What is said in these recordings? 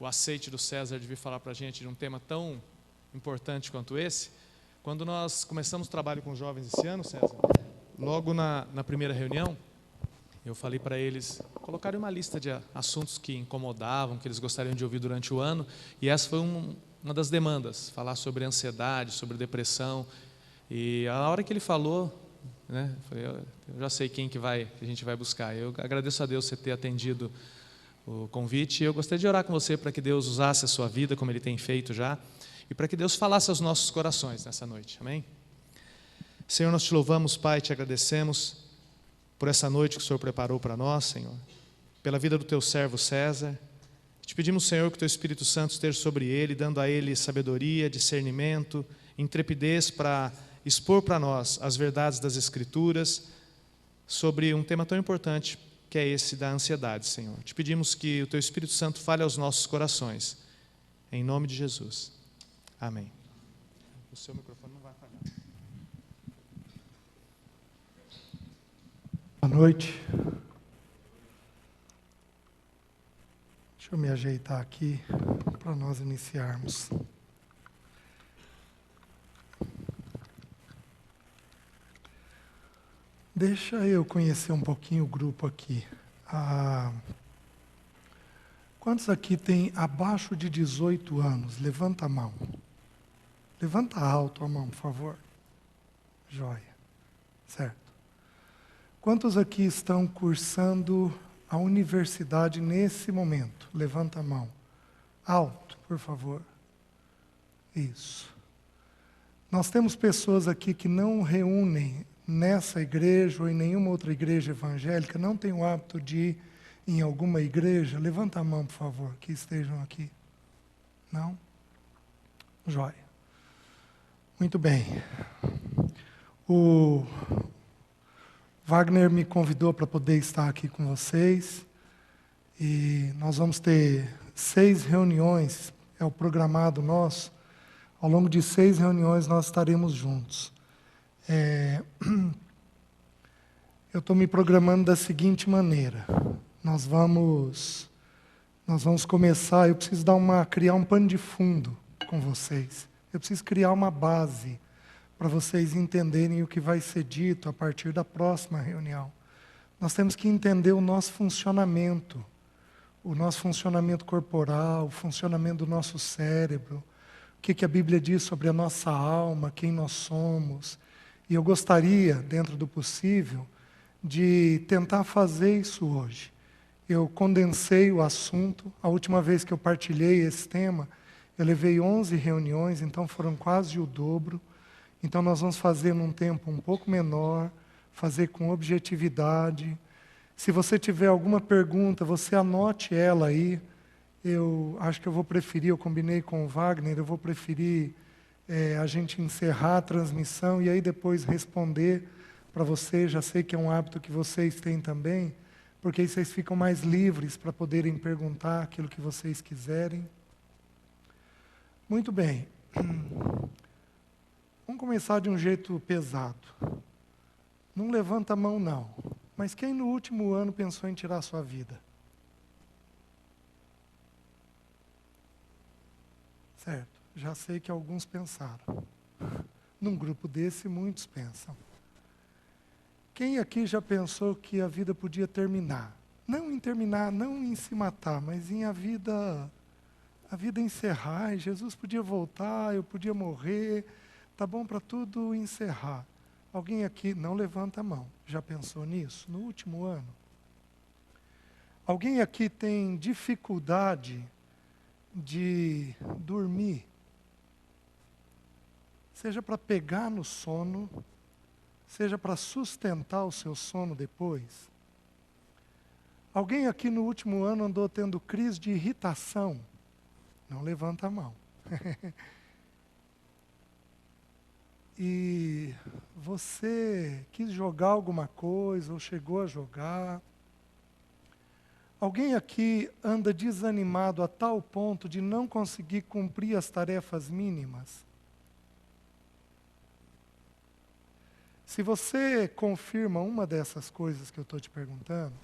o aceite do César de vir falar para a gente de um tema tão importante quanto esse. Quando nós começamos o trabalho com jovens esse ano, César, logo na primeira reunião, eu falei para eles colocarem uma lista de assuntos que incomodavam, que eles gostariam de ouvir durante o ano, e essa foi uma das demandas, falar sobre ansiedade, sobre depressão. E a hora que ele falou, né, eu já sei quem que a gente vai buscar. Eu agradeço a Deus você ter atendido o convite, e eu gostaria de orar com você para que Deus usasse a sua vida, como Ele tem feito já, e para que Deus falasse aos nossos corações nessa noite, amém? Senhor, nós te louvamos, Pai, te agradecemos por essa noite que o Senhor preparou para nós, Senhor, pela vida do teu servo César. Te pedimos, Senhor, que o teu Espírito Santo esteja sobre ele, dando a ele sabedoria, discernimento, intrepidez para expor para nós as verdades das Escrituras sobre um tema tão importante que é esse da ansiedade, Senhor. Te pedimos que o teu Espírito Santo fale aos nossos corações, em nome de Jesus. Amém. O seu microfone não vai falhar. Boa noite. Deixa eu me ajeitar aqui para nós iniciarmos. Deixa eu conhecer um pouquinho o grupo aqui. Quantos aqui têm abaixo de 18 anos? Levanta a mão. Levanta alto a mão, por favor. Joia. Certo. Quantos aqui estão cursando a universidade nesse momento? Levanta a mão. Alto, por favor. Isso. Nós temos pessoas aqui que não reúnem nessa igreja ou em nenhuma outra igreja evangélica, não tem o hábito de ir em alguma igreja. Levanta a mão, por favor, que estejam aqui. Não? Jóia. Muito bem. O Wagner me convidou para poder estar aqui com vocês. E nós vamos ter 6 reuniões, é o programado nosso. Ao longo de 6 reuniões nós estaremos juntos. Eu estou me programando da seguinte maneira. Nós vamos começar, eu preciso criar um pano de fundo com vocês. Eu preciso criar uma base para vocês entenderem o que vai ser dito a partir da próxima reunião. Nós temos que entender o nosso funcionamento corporal, o funcionamento do nosso cérebro, o que a Bíblia diz sobre a nossa alma, quem nós somos. E eu gostaria, dentro do possível, de tentar fazer isso hoje. Eu condensei o assunto. A última vez que eu partilhei esse tema, eu levei 11 reuniões, então foram quase o dobro. Então nós vamos fazer num tempo um pouco menor, fazer com objetividade. Se você tiver alguma pergunta, você anote ela aí. Eu acho que eu combinei com o Wagner, eu vou preferir a gente encerrar a transmissão e aí depois responder para você. Já sei que é um hábito que vocês têm também, porque aí vocês ficam mais livres para poderem perguntar aquilo que vocês quiserem. Muito bem. Vamos começar de um jeito pesado. Não levanta a mão, não. Mas quem no último ano pensou em tirar a sua vida? Certo, já sei que alguns pensaram. Num grupo desse, muitos pensam. Quem aqui já pensou que a vida podia terminar? Não em terminar, não em se matar, mas em a vida encerrar. E Jesus podia voltar, eu podia morrer, tá bom para tudo encerrar. Alguém aqui, não levanta a mão, já pensou nisso no último ano? Alguém aqui tem dificuldade de dormir? Seja para pegar no sono, seja para sustentar o seu sono depois. Alguém aqui no último ano andou tendo crise de irritação? Não levanta a mão. E você quis jogar alguma coisa ou chegou a jogar? Alguém aqui anda desanimado a tal ponto de não conseguir cumprir as tarefas mínimas? Se você confirma uma dessas coisas que eu estou te perguntando,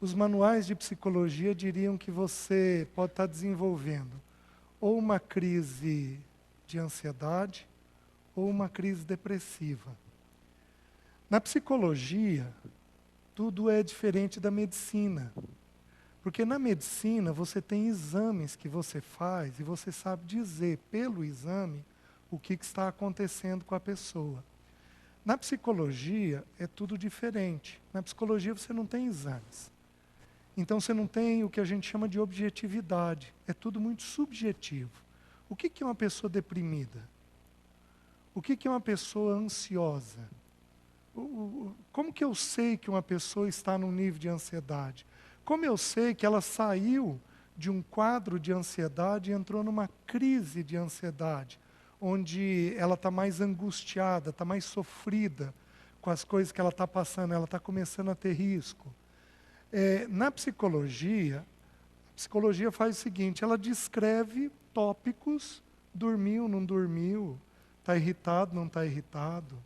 os manuais de psicologia diriam que você pode estar desenvolvendo ou uma crise de ansiedade ou uma crise depressiva. Na psicologia, tudo é diferente da medicina. Porque na medicina você tem exames que você faz e você sabe dizer pelo exame o que está acontecendo com a pessoa. Na psicologia é tudo diferente. Na psicologia você não tem exames. Então você não tem o que a gente chama de objetividade. É tudo muito subjetivo. O que é uma pessoa deprimida? O que é uma pessoa ansiosa? Como que eu sei que uma pessoa está num nível de ansiedade? Como eu sei que ela saiu de um quadro de ansiedade e entrou numa crise de ansiedade, onde ela está mais angustiada, está mais sofrida com as coisas que ela está passando, ela está começando a ter risco. Na psicologia, a psicologia faz o seguinte, ela descreve tópicos, dormiu, não dormiu, está irritado, não está irritado.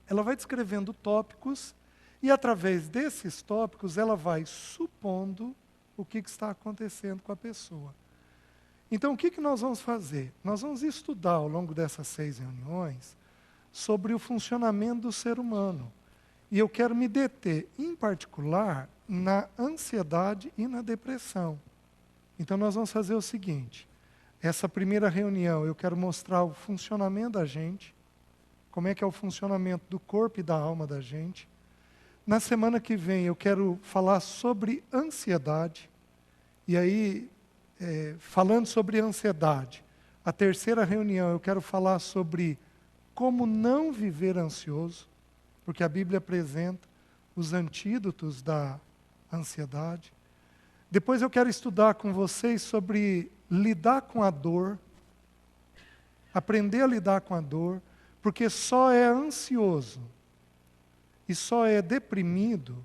Ela vai descrevendo tópicos e, através desses tópicos, ela vai supondo o que está acontecendo com a pessoa. Então, o que nós vamos fazer? Nós vamos estudar, ao longo dessas 6 reuniões, sobre o funcionamento do ser humano. E eu quero me deter, em particular, na ansiedade e na depressão. Então, nós vamos fazer o seguinte. Essa primeira reunião, eu quero mostrar o funcionamento da gente, como é que é o funcionamento do corpo e da alma da gente. Na semana que vem eu quero falar sobre ansiedade. E aí, falando sobre ansiedade, a terceira reunião eu quero falar sobre como não viver ansioso, porque a Bíblia apresenta os antídotos da ansiedade. Depois eu quero estudar com vocês sobre lidar com a dor, aprender a lidar com a dor, porque só é ansioso e só é deprimido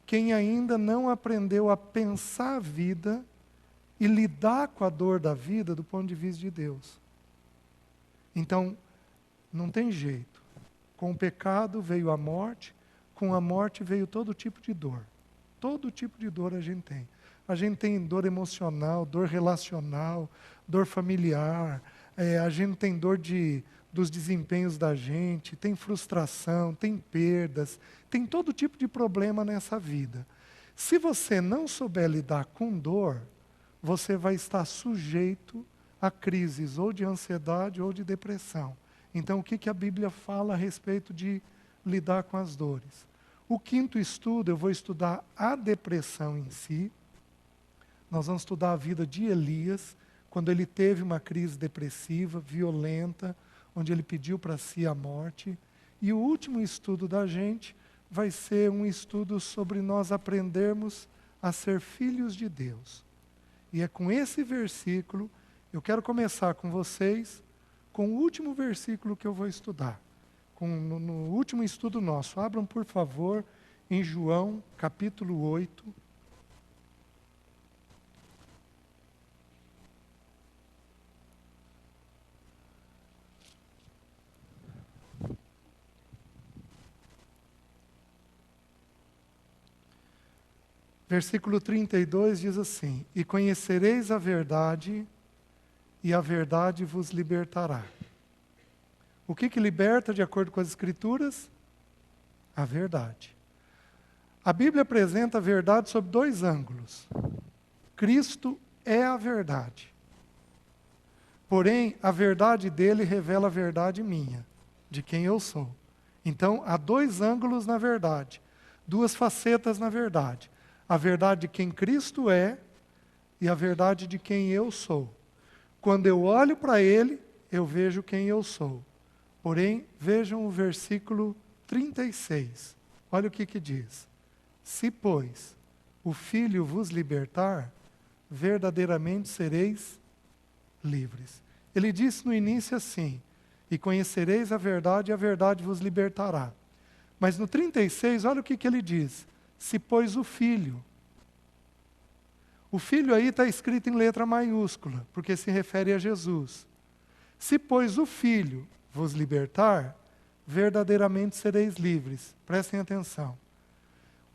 quem ainda não aprendeu a pensar a vida e lidar com a dor da vida do ponto de vista de Deus. Então, não tem jeito. Com o pecado veio a morte, com a morte veio todo tipo de dor. Todo tipo de dor a gente tem. A gente tem dor emocional, dor relacional, dor familiar, a gente tem dor dos desempenhos da gente, tem frustração, tem perdas, tem todo tipo de problema nessa vida. Se você não souber lidar com dor, você vai estar sujeito a crises ou de ansiedade ou de depressão. Então, o que a Bíblia fala a respeito de lidar com as dores? O 5º estudo, eu vou estudar a depressão em si. Nós vamos estudar a vida de Elias, quando ele teve uma crise depressiva, violenta, onde ele pediu para si a morte. E o último estudo da gente vai ser um estudo sobre nós aprendermos a ser filhos de Deus. E é com esse versículo, eu quero começar com vocês, com o último versículo que eu vou estudar. No último estudo nosso. Abram, por favor, em João, capítulo 8. Versículo 32 diz assim: E conhecereis a verdade, e a verdade vos libertará. O que liberta, de acordo com as Escrituras? A verdade. A Bíblia apresenta a verdade sob 2 ângulos. Cristo é a verdade. Porém, a verdade dele revela a verdade minha, de quem eu sou. Então, há 2 ângulos na verdade, 2 facetas na verdade. A verdade de quem Cristo é e a verdade de quem eu sou. Quando eu olho para ele, eu vejo quem eu sou. Porém, vejam o versículo 36. Olha o que diz. Se, pois, o Filho vos libertar, verdadeiramente sereis livres. Ele disse no início assim: e conhecereis a verdade vos libertará. Mas no 36, olha o que ele diz. Se, pois, o Filho. O Filho aí está escrito em letra maiúscula, porque se refere a Jesus. Se, pois, o Filho vos libertar, verdadeiramente sereis livres. Prestem atenção.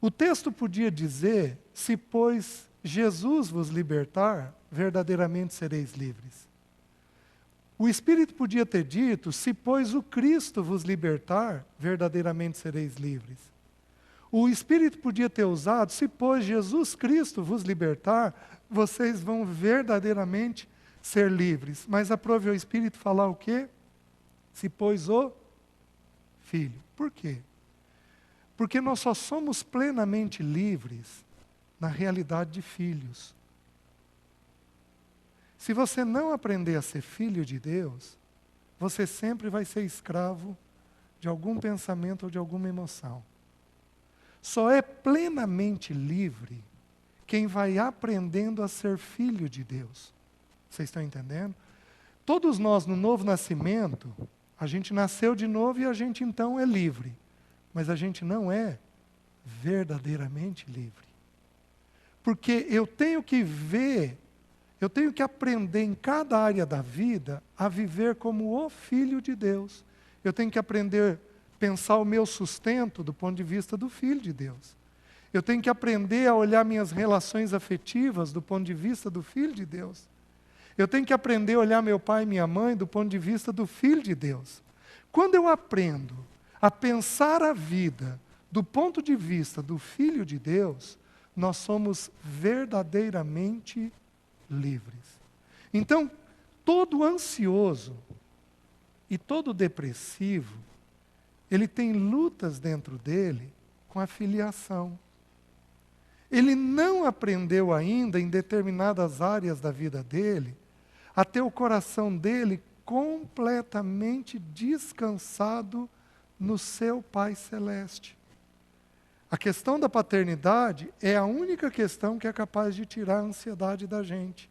O texto podia dizer: se, pois, Jesus vos libertar, verdadeiramente sereis livres. O Espírito podia ter dito: se, pois, o Cristo vos libertar, verdadeiramente sereis livres. O Espírito podia ter usado: se, pois, Jesus Cristo vos libertar, vocês vão verdadeiramente ser livres. Mas aprove o Espírito falar o quê? Se, pois, o Filho. Por quê? Porque nós só somos plenamente livres na realidade de filhos. Se você não aprender a ser filho de Deus, você sempre vai ser escravo de algum pensamento ou de alguma emoção. Só é plenamente livre quem vai aprendendo a ser filho de Deus. Vocês estão entendendo? Todos nós, no novo nascimento, a gente nasceu de novo e a gente então é livre. Mas a gente não é verdadeiramente livre. Porque eu tenho que ver, eu tenho que aprender em cada área da vida a viver como o Filho de Deus. Eu tenho que aprender a pensar o meu sustento do ponto de vista do Filho de Deus. Eu tenho que aprender a olhar minhas relações afetivas do ponto de vista do Filho de Deus. Eu tenho que aprender a olhar meu pai e minha mãe do ponto de vista do Filho de Deus. Quando eu aprendo a pensar a vida do ponto de vista do Filho de Deus, nós somos verdadeiramente livres. Então, todo ansioso e todo depressivo, ele tem lutas dentro dele com a filiação. Ele não aprendeu ainda, em determinadas áreas da vida dele, a ter o coração dele completamente descansado no seu Pai Celeste. A questão da paternidade é a única questão que é capaz de tirar a ansiedade da gente.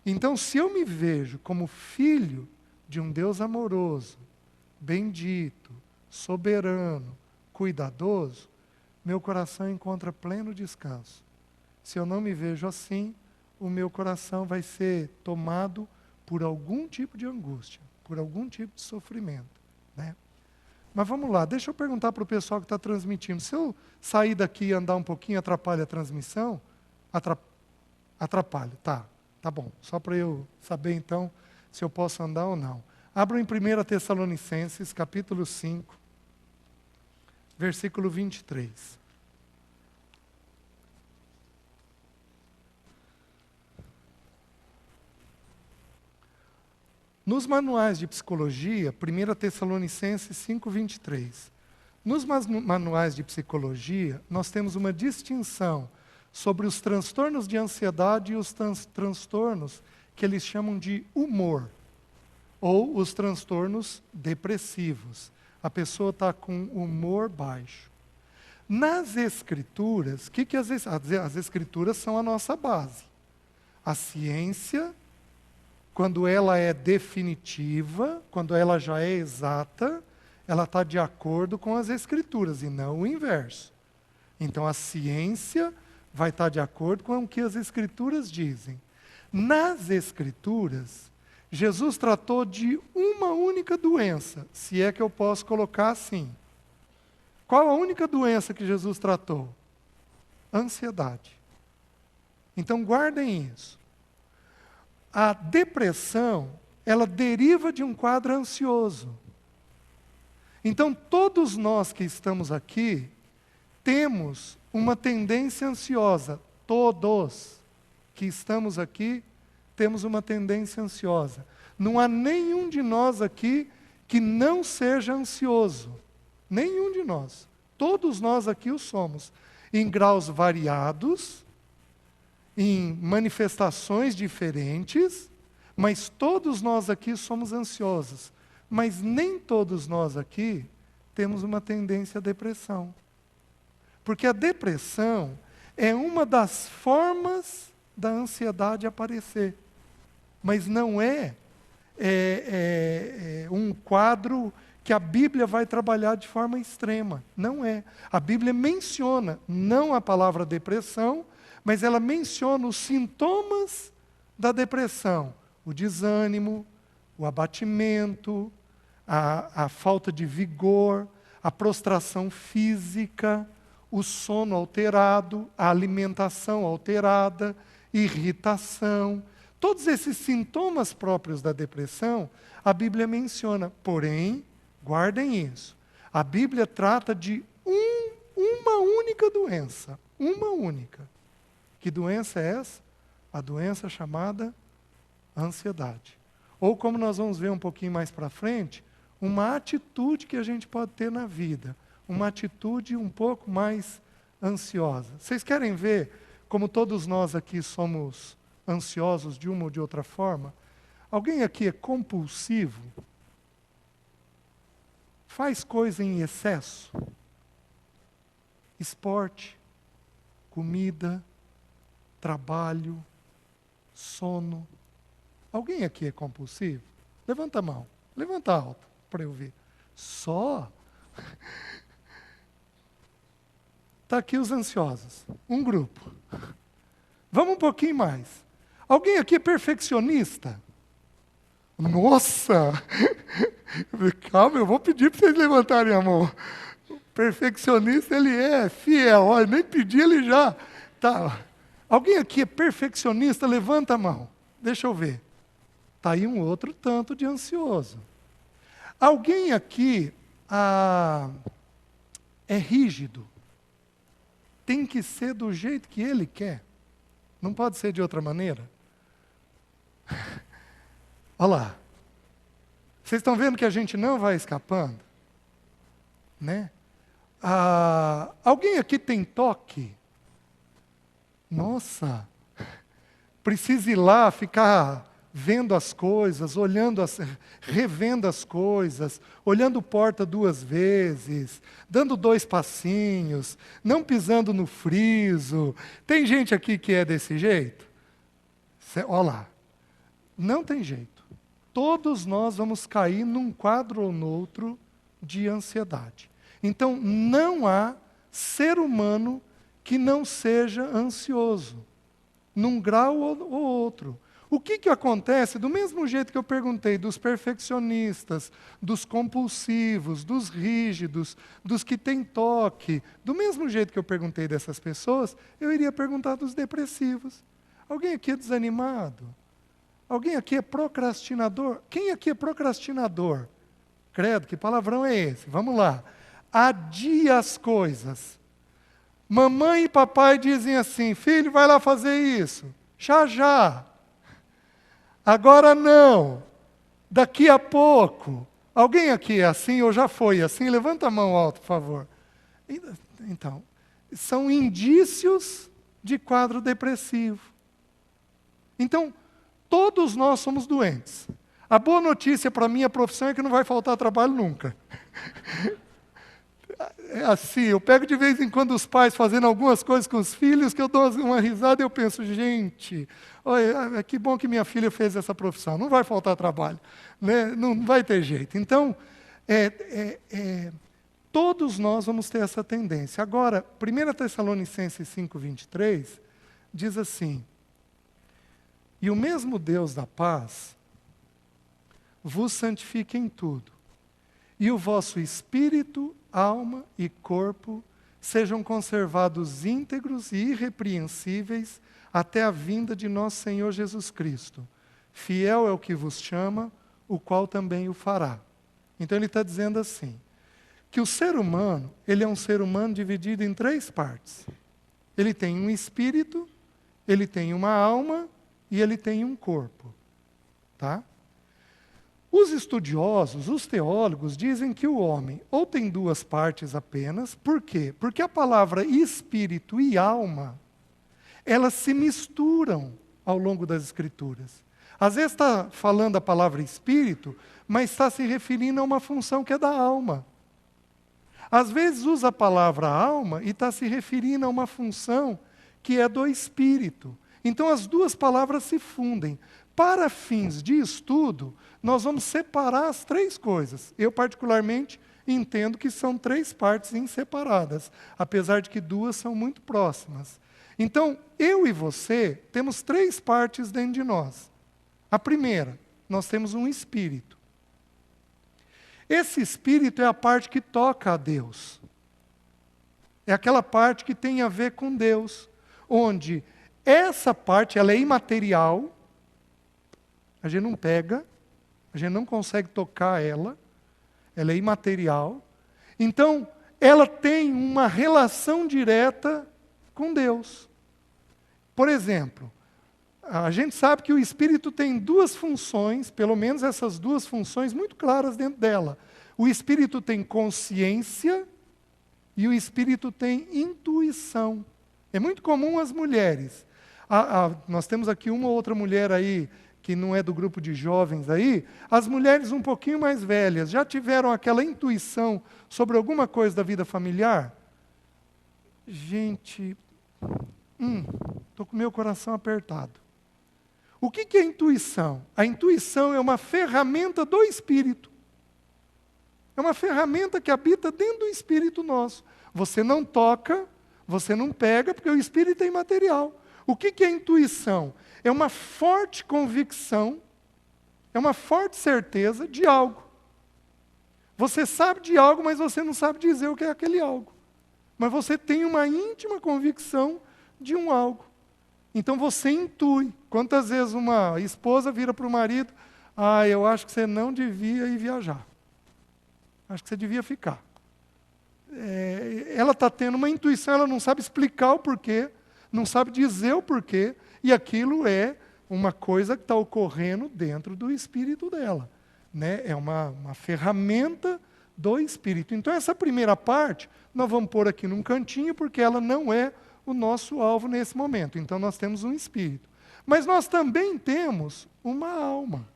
Então, se eu me vejo como filho de um Deus amoroso, bendito, soberano, cuidadoso, meu coração encontra pleno descanso. Se eu não me vejo assim, o meu coração vai ser tomado por algum tipo de angústia, por algum tipo de sofrimento, né? Mas vamos lá, deixa eu perguntar para o pessoal que está transmitindo. Se eu sair daqui e andar um pouquinho, atrapalha a transmissão? Atrapalha, tá bom. Só para eu saber então se eu posso andar ou não. Abram em 1 Tessalonicenses, capítulo 5, versículo 23. Nos manuais de psicologia, 1 Tessalonicenses 5:23. Nos manuais de psicologia, nós temos uma distinção sobre os transtornos de ansiedade e os transtornos que eles chamam de humor, ou os transtornos depressivos. A pessoa está com humor baixo. Nas Escrituras, as Escrituras são a nossa base. A ciência, quando ela é definitiva, quando ela já é exata, ela está de acordo com as Escrituras e não o inverso. Então a ciência vai estar de acordo com o que as Escrituras dizem. Nas Escrituras, Jesus tratou de uma única doença, se é que eu posso colocar assim. Qual a única doença que Jesus tratou? Ansiedade. Então guardem isso. A depressão, ela deriva de um quadro ansioso. Então, todos nós que estamos aqui, temos uma tendência ansiosa. Todos que estamos aqui, temos uma tendência ansiosa. Não há nenhum de nós aqui que não seja ansioso. Nenhum de nós. Todos nós aqui o somos. Em graus variados, em manifestações diferentes, mas todos nós aqui somos ansiosos. Mas nem todos nós aqui temos uma tendência à depressão. Porque a depressão é uma das formas da ansiedade aparecer. Mas não é um quadro que a Bíblia vai trabalhar de forma extrema. Não é. A Bíblia menciona, não a palavra depressão, mas ela menciona os sintomas da depressão. O desânimo, o abatimento, a falta de vigor, a prostração física, o sono alterado, a alimentação alterada, irritação. Todos esses sintomas próprios da depressão, a Bíblia menciona. Porém, guardem isso, a Bíblia trata de uma única doença. Uma única. Que doença é essa? A doença chamada ansiedade. Ou como nós vamos ver um pouquinho mais para frente, uma atitude que a gente pode ter na vida. Uma atitude um pouco mais ansiosa. Vocês querem ver como todos nós aqui somos ansiosos de uma ou de outra forma? Alguém aqui é compulsivo? Faz coisa em excesso? Esporte, comida, trabalho, sono. Alguém aqui é compulsivo? Levanta a mão. Levanta alto para eu ver. Só? Está aqui os ansiosos. Um grupo. Vamos um pouquinho mais. Alguém aqui é perfeccionista? Nossa! Calma, eu vou pedir para vocês levantarem a mão. O perfeccionista, ele é fiel. Olha, nem pedi, ele já. Tá. Alguém aqui é perfeccionista? Levanta a mão. Deixa eu ver. Está aí um outro tanto de ansioso. Alguém aqui é rígido? Tem que ser do jeito que ele quer. Não pode ser de outra maneira? Olha lá. Vocês estão vendo que a gente não vai escapando? Né? Alguém aqui tem toque? Nossa! Precisa ir lá, ficar vendo as coisas, revendo as coisas, olhando porta 2 vezes, dando 2 passinhos, não pisando no friso. Tem gente aqui que é desse jeito? Olha lá. Não tem jeito. Todos nós vamos cair num quadro ou noutro de ansiedade. Então, não há ser humano que não seja ansioso, num grau ou outro. O que acontece? Do mesmo jeito que eu perguntei dos perfeccionistas, dos compulsivos, dos rígidos, dos que têm toque, do mesmo jeito que eu perguntei dessas pessoas, eu iria perguntar dos depressivos. Alguém aqui é desanimado? Alguém aqui é procrastinador? Quem aqui é procrastinador? Credo, que palavrão é esse? Vamos lá. Adia as coisas. Mamãe e papai dizem assim: filho, vai lá fazer isso. Já, já. Agora não. Daqui a pouco. Alguém aqui é assim ou já foi assim? Levanta a mão alto, por favor. Então, são indícios de quadro depressivo. Então, todos nós somos doentes. A boa notícia para a minha profissão é que não vai faltar trabalho nunca. É assim, eu pego de vez em quando os pais fazendo algumas coisas com os filhos, que eu dou uma risada e eu penso, gente, olha, que bom que minha filha fez essa profissão, não vai faltar trabalho, né? Não vai ter jeito. Então, todos nós vamos ter essa tendência. Agora, 1 Tessalonicenses 5:23, diz assim: e o mesmo Deus da paz vos santifique em tudo, e o vosso espírito, alma e corpo sejam conservados íntegros e irrepreensíveis até a vinda de nosso Senhor Jesus Cristo. Fiel é o que vos chama, o qual também o fará. Então ele está dizendo assim, que o ser humano, ele é um ser humano dividido em 3 partes. Ele tem um espírito, ele tem uma alma e ele tem um corpo. Tá? Os estudiosos, os teólogos, dizem que o homem ou tem 2 partes apenas. Por quê? Porque a palavra espírito e alma, elas se misturam ao longo das Escrituras. Às vezes está falando a palavra espírito, mas está se referindo a uma função que é da alma. Às vezes usa a palavra alma e está se referindo a uma função que é do espírito. Então as 2 palavras se fundem. Para fins de estudo, nós vamos separar as 3 coisas. Eu, particularmente, entendo que são 3 partes inseparadas, apesar de que 2 são muito próximas. Então, eu e você temos 3 partes dentro de nós. A primeira, nós temos um espírito. Esse espírito é a parte que toca a Deus. é aquela parte que tem a ver com Deus, onde essa parte ela é imaterial, a gente não pega, a gente não consegue tocar ela é imaterial, então ela tem uma relação direta com Deus. Por exemplo, a gente sabe que o Espírito tem duas funções, pelo menos essas duas funções muito claras dentro dela. O Espírito tem consciência e o Espírito tem intuição. É muito comum as mulheres. Nós temos aqui uma ou outra mulher aí, que não é do grupo de jovens aí, as mulheres um pouquinho mais velhas, já tiveram aquela intuição sobre alguma coisa da vida familiar? Gente, estou com o meu coração apertado. O que é intuição? A intuição é uma ferramenta do Espírito. É uma ferramenta que habita dentro do Espírito nosso. Você não toca, você não pega, porque o Espírito é imaterial. O que é intuição? É uma forte convicção, é uma forte certeza de algo. Você sabe de algo, mas você não sabe dizer o que é aquele algo. Mas você tem uma íntima convicção de um algo. Então você intui. Quantas vezes uma esposa vira para o marido, eu acho que você não devia ir viajar. Acho que você devia ficar. Ela está tendo uma intuição, ela não sabe explicar o porquê, não sabe dizer o porquê, e aquilo é uma coisa que está ocorrendo dentro do espírito dela. Né? É uma ferramenta do espírito. Então essa primeira parte, nós vamos pôr aqui num cantinho, porque ela não é o nosso alvo nesse momento. Então nós temos um espírito. Mas nós também temos uma alma.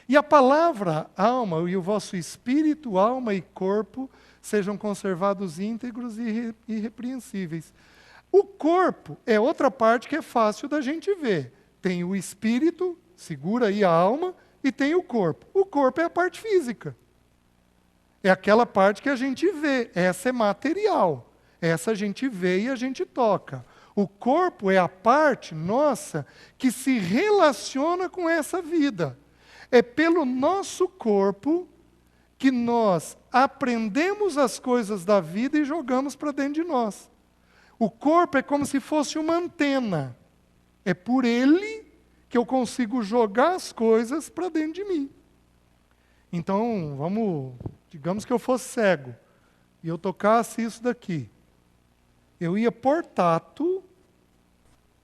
E a palavra alma, e o vosso espírito, alma e corpo, sejam conservados íntegros e irrepreensíveis. O corpo é outra parte que é fácil da gente ver. Tem o espírito, segura aí a alma, e tem o corpo. O corpo é a parte física. É aquela parte que a gente vê. Essa é material. Essa a gente vê e a gente toca. O corpo é a parte nossa que se relaciona com essa vida. É pelo nosso corpo que nós aprendemos as coisas da vida e jogamos para dentro de nós. O corpo é como se fosse uma antena. É por ele que eu consigo jogar as coisas para dentro de mim. Então, digamos que eu fosse cego e eu tocasse isso daqui. Eu ia por tato,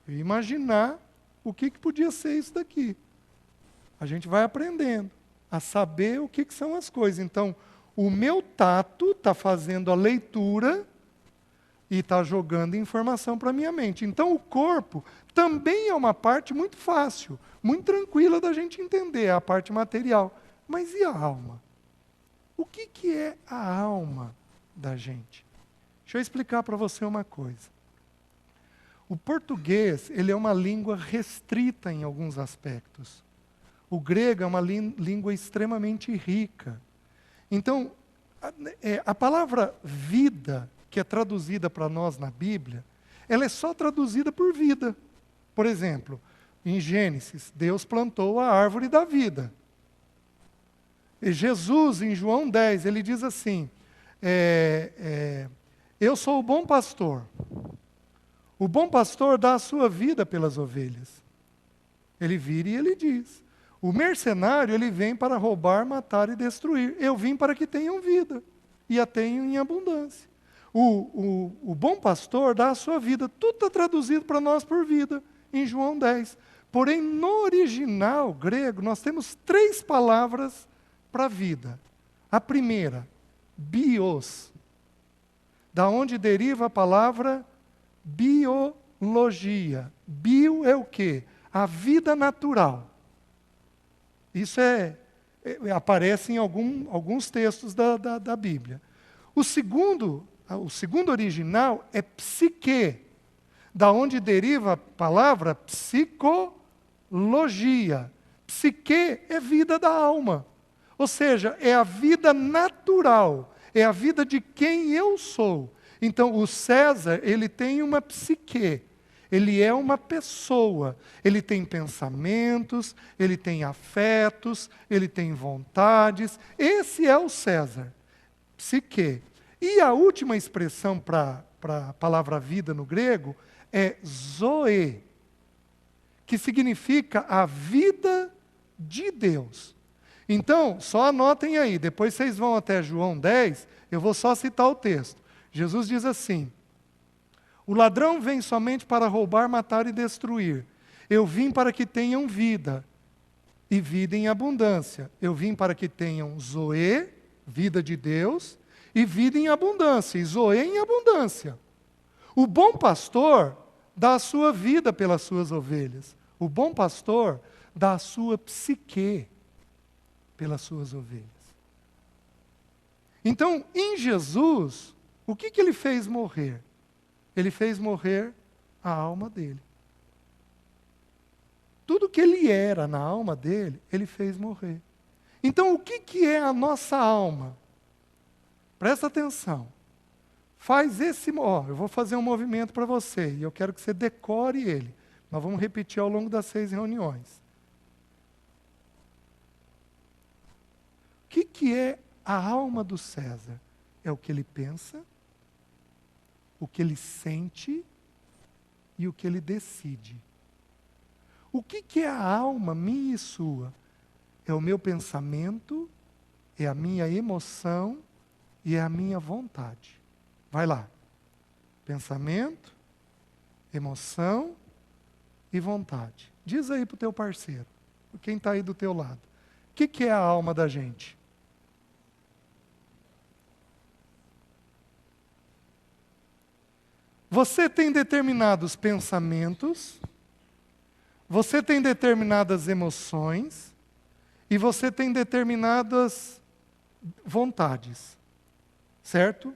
eu ia imaginar o que podia ser isso daqui. A gente vai aprendendo a saber o que são as coisas. Então, o meu tato está fazendo a leitura e está jogando informação para a minha mente. Então, o corpo também é uma parte muito fácil, muito tranquila da gente entender, é a parte material. Mas e a alma? O que é a alma da gente? Deixa eu explicar para você uma coisa. O português, ele é uma língua restrita em alguns aspectos. O grego é uma língua extremamente rica. Então, a palavra vida, que é traduzida para nós na Bíblia, ela é só traduzida por vida. Por exemplo, em Gênesis, Deus plantou a árvore da vida. E Jesus, em João 10, ele diz assim, eu sou o bom pastor. O bom pastor dá a sua vida pelas ovelhas. Ele vira e ele diz. O mercenário, ele vem para roubar, matar e destruir. Eu vim para que tenham vida, e a tenham em abundância. O bom pastor dá a sua vida. Tudo está traduzido para nós por vida, em João 10. Porém, no original grego, nós temos 3 palavras para vida. A primeira, bios. Da onde deriva a palavra biologia. Bio é o quê? A vida natural. Isso aparece em alguns textos da Bíblia. O segundo original é psique, da onde deriva a palavra psicologia. Psique é vida da alma. Ou seja, é a vida natural, é a vida de quem eu sou. Então, o César, ele tem uma psique. Ele é uma pessoa, ele tem pensamentos, ele tem afetos, ele tem vontades. Esse é o César, psique. E a última expressão para a palavra vida no grego é zoe, que significa a vida de Deus. Então, só anotem aí, depois vocês vão até João 10, eu vou só citar o texto. Jesus diz assim: o ladrão vem somente para roubar, matar e destruir. Eu vim para que tenham vida, e vida em abundância. Eu vim para que tenham zoe, vida de Deus, e vida em abundância, e zoe em abundância. O bom pastor dá a sua vida pelas suas ovelhas. O bom pastor dá a sua psique pelas suas ovelhas. Então, em Jesus, o que ele fez morrer? Ele fez morrer a alma dele. Tudo que ele era na alma dele, ele fez morrer. Então, o que é a nossa alma? Presta atenção. Faz esse... eu vou fazer um movimento para você, e eu quero que você decore ele. Nós vamos repetir ao longo das 6 reuniões. O que é a alma do César? É o que ele pensa, o que ele sente e o que ele decide. O que é a alma minha e sua? É o meu pensamento, é a minha emoção e é a minha vontade. Vai lá. Pensamento, emoção e vontade. Diz aí para o teu parceiro, quem está aí do teu lado. O que é a alma da gente? Você tem determinados pensamentos, você tem determinadas emoções e você tem determinadas vontades, certo?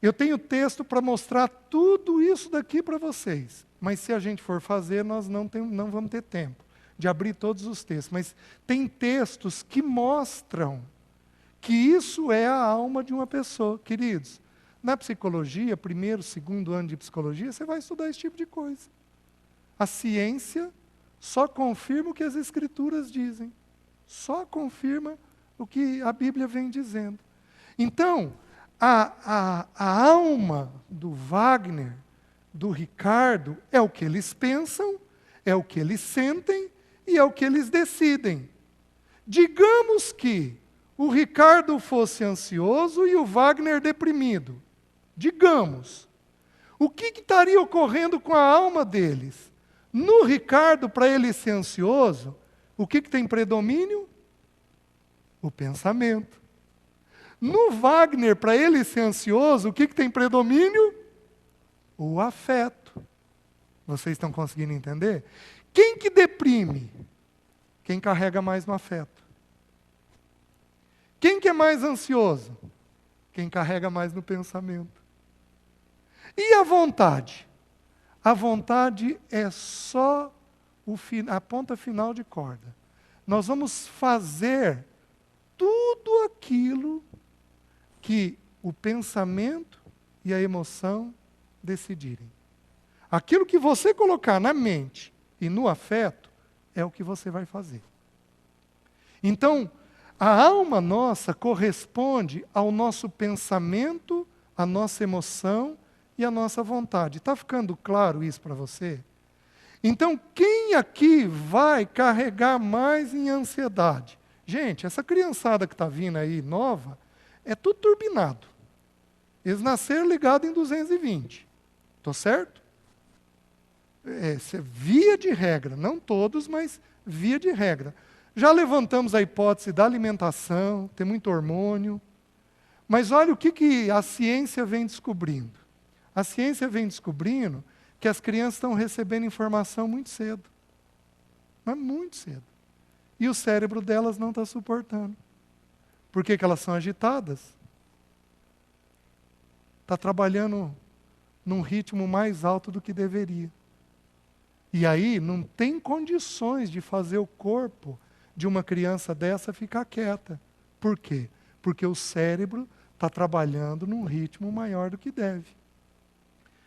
Eu tenho texto para mostrar tudo isso daqui para vocês, mas se a gente for fazer, nós não vamos ter tempo de abrir todos os textos. Mas tem textos que mostram que isso é a alma de uma pessoa, queridos. Na psicologia, primeiro, segundo ano de psicologia, você vai estudar esse tipo de coisa. A ciência só confirma o que as Escrituras dizem. Só confirma o que a Bíblia vem dizendo. Então, a alma do Wagner, do Ricardo, é o que eles pensam, é o que eles sentem e é o que eles decidem. Digamos que o Ricardo fosse ansioso e o Wagner deprimido. Digamos. O que estaria ocorrendo com a alma deles? No Ricardo, para ele ser ansioso, o que tem predomínio? O pensamento. No Wagner, para ele ser ansioso, o que tem predomínio? O afeto. Vocês estão conseguindo entender? Quem que deprime? Quem carrega mais no afeto. Quem que é mais ansioso? Quem carrega mais no pensamento. E a vontade? A vontade é só a ponta final de corda. Nós vamos fazer tudo aquilo que o pensamento e a emoção decidirem. Aquilo que você colocar na mente e no afeto é o que você vai fazer. Então, a alma nossa corresponde ao nosso pensamento, à nossa emoção e à nossa vontade. Está ficando claro isso para você? Então, quem aqui vai carregar mais em ansiedade? Gente, essa criançada que está vindo aí, nova, é tudo turbinado. Eles nasceram ligados em 220. Estou certo? Via de regra, não todos, mas via de regra. Já levantamos a hipótese da alimentação, tem muito hormônio. Mas olha o que a ciência vem descobrindo. A ciência vem descobrindo que as crianças estão recebendo informação muito cedo. Mas muito cedo. E o cérebro delas não está suportando. Por que elas são agitadas? Está trabalhando num ritmo mais alto do que deveria. E aí não tem condições de fazer o corpo de uma criança dessa ficar quieta. Por quê? Porque o cérebro está trabalhando num ritmo maior do que deve.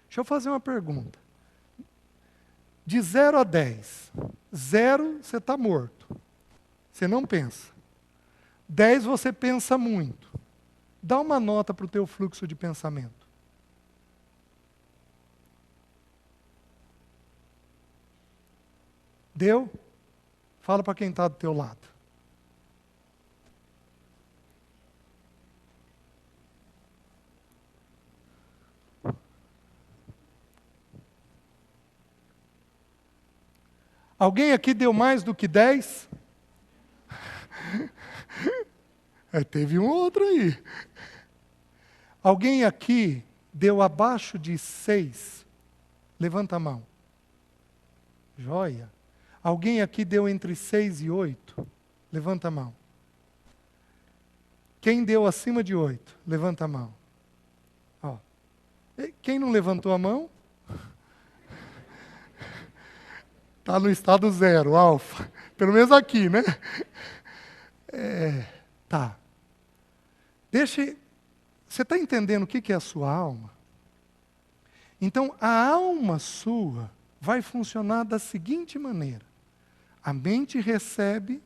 Deixa eu fazer uma pergunta. De 0 a 10. 0, você está morto. Você não pensa. 10, você pensa muito. Dá uma nota para o teu fluxo de pensamento. Deu? Fala para quem está do teu lado. Alguém aqui deu mais do que 10? Teve um outro aí. Alguém aqui deu abaixo de 6? Levanta a mão. Joia. Alguém aqui deu entre 6 e 8? Levanta a mão. Quem deu acima de 8? Levanta a mão. Ó. Quem não levantou a mão? Está no estado 0, alfa. Pelo menos aqui, né? Tá. Você está entendendo o que é a sua alma? Então, a alma sua vai funcionar da seguinte maneira. A mente recebe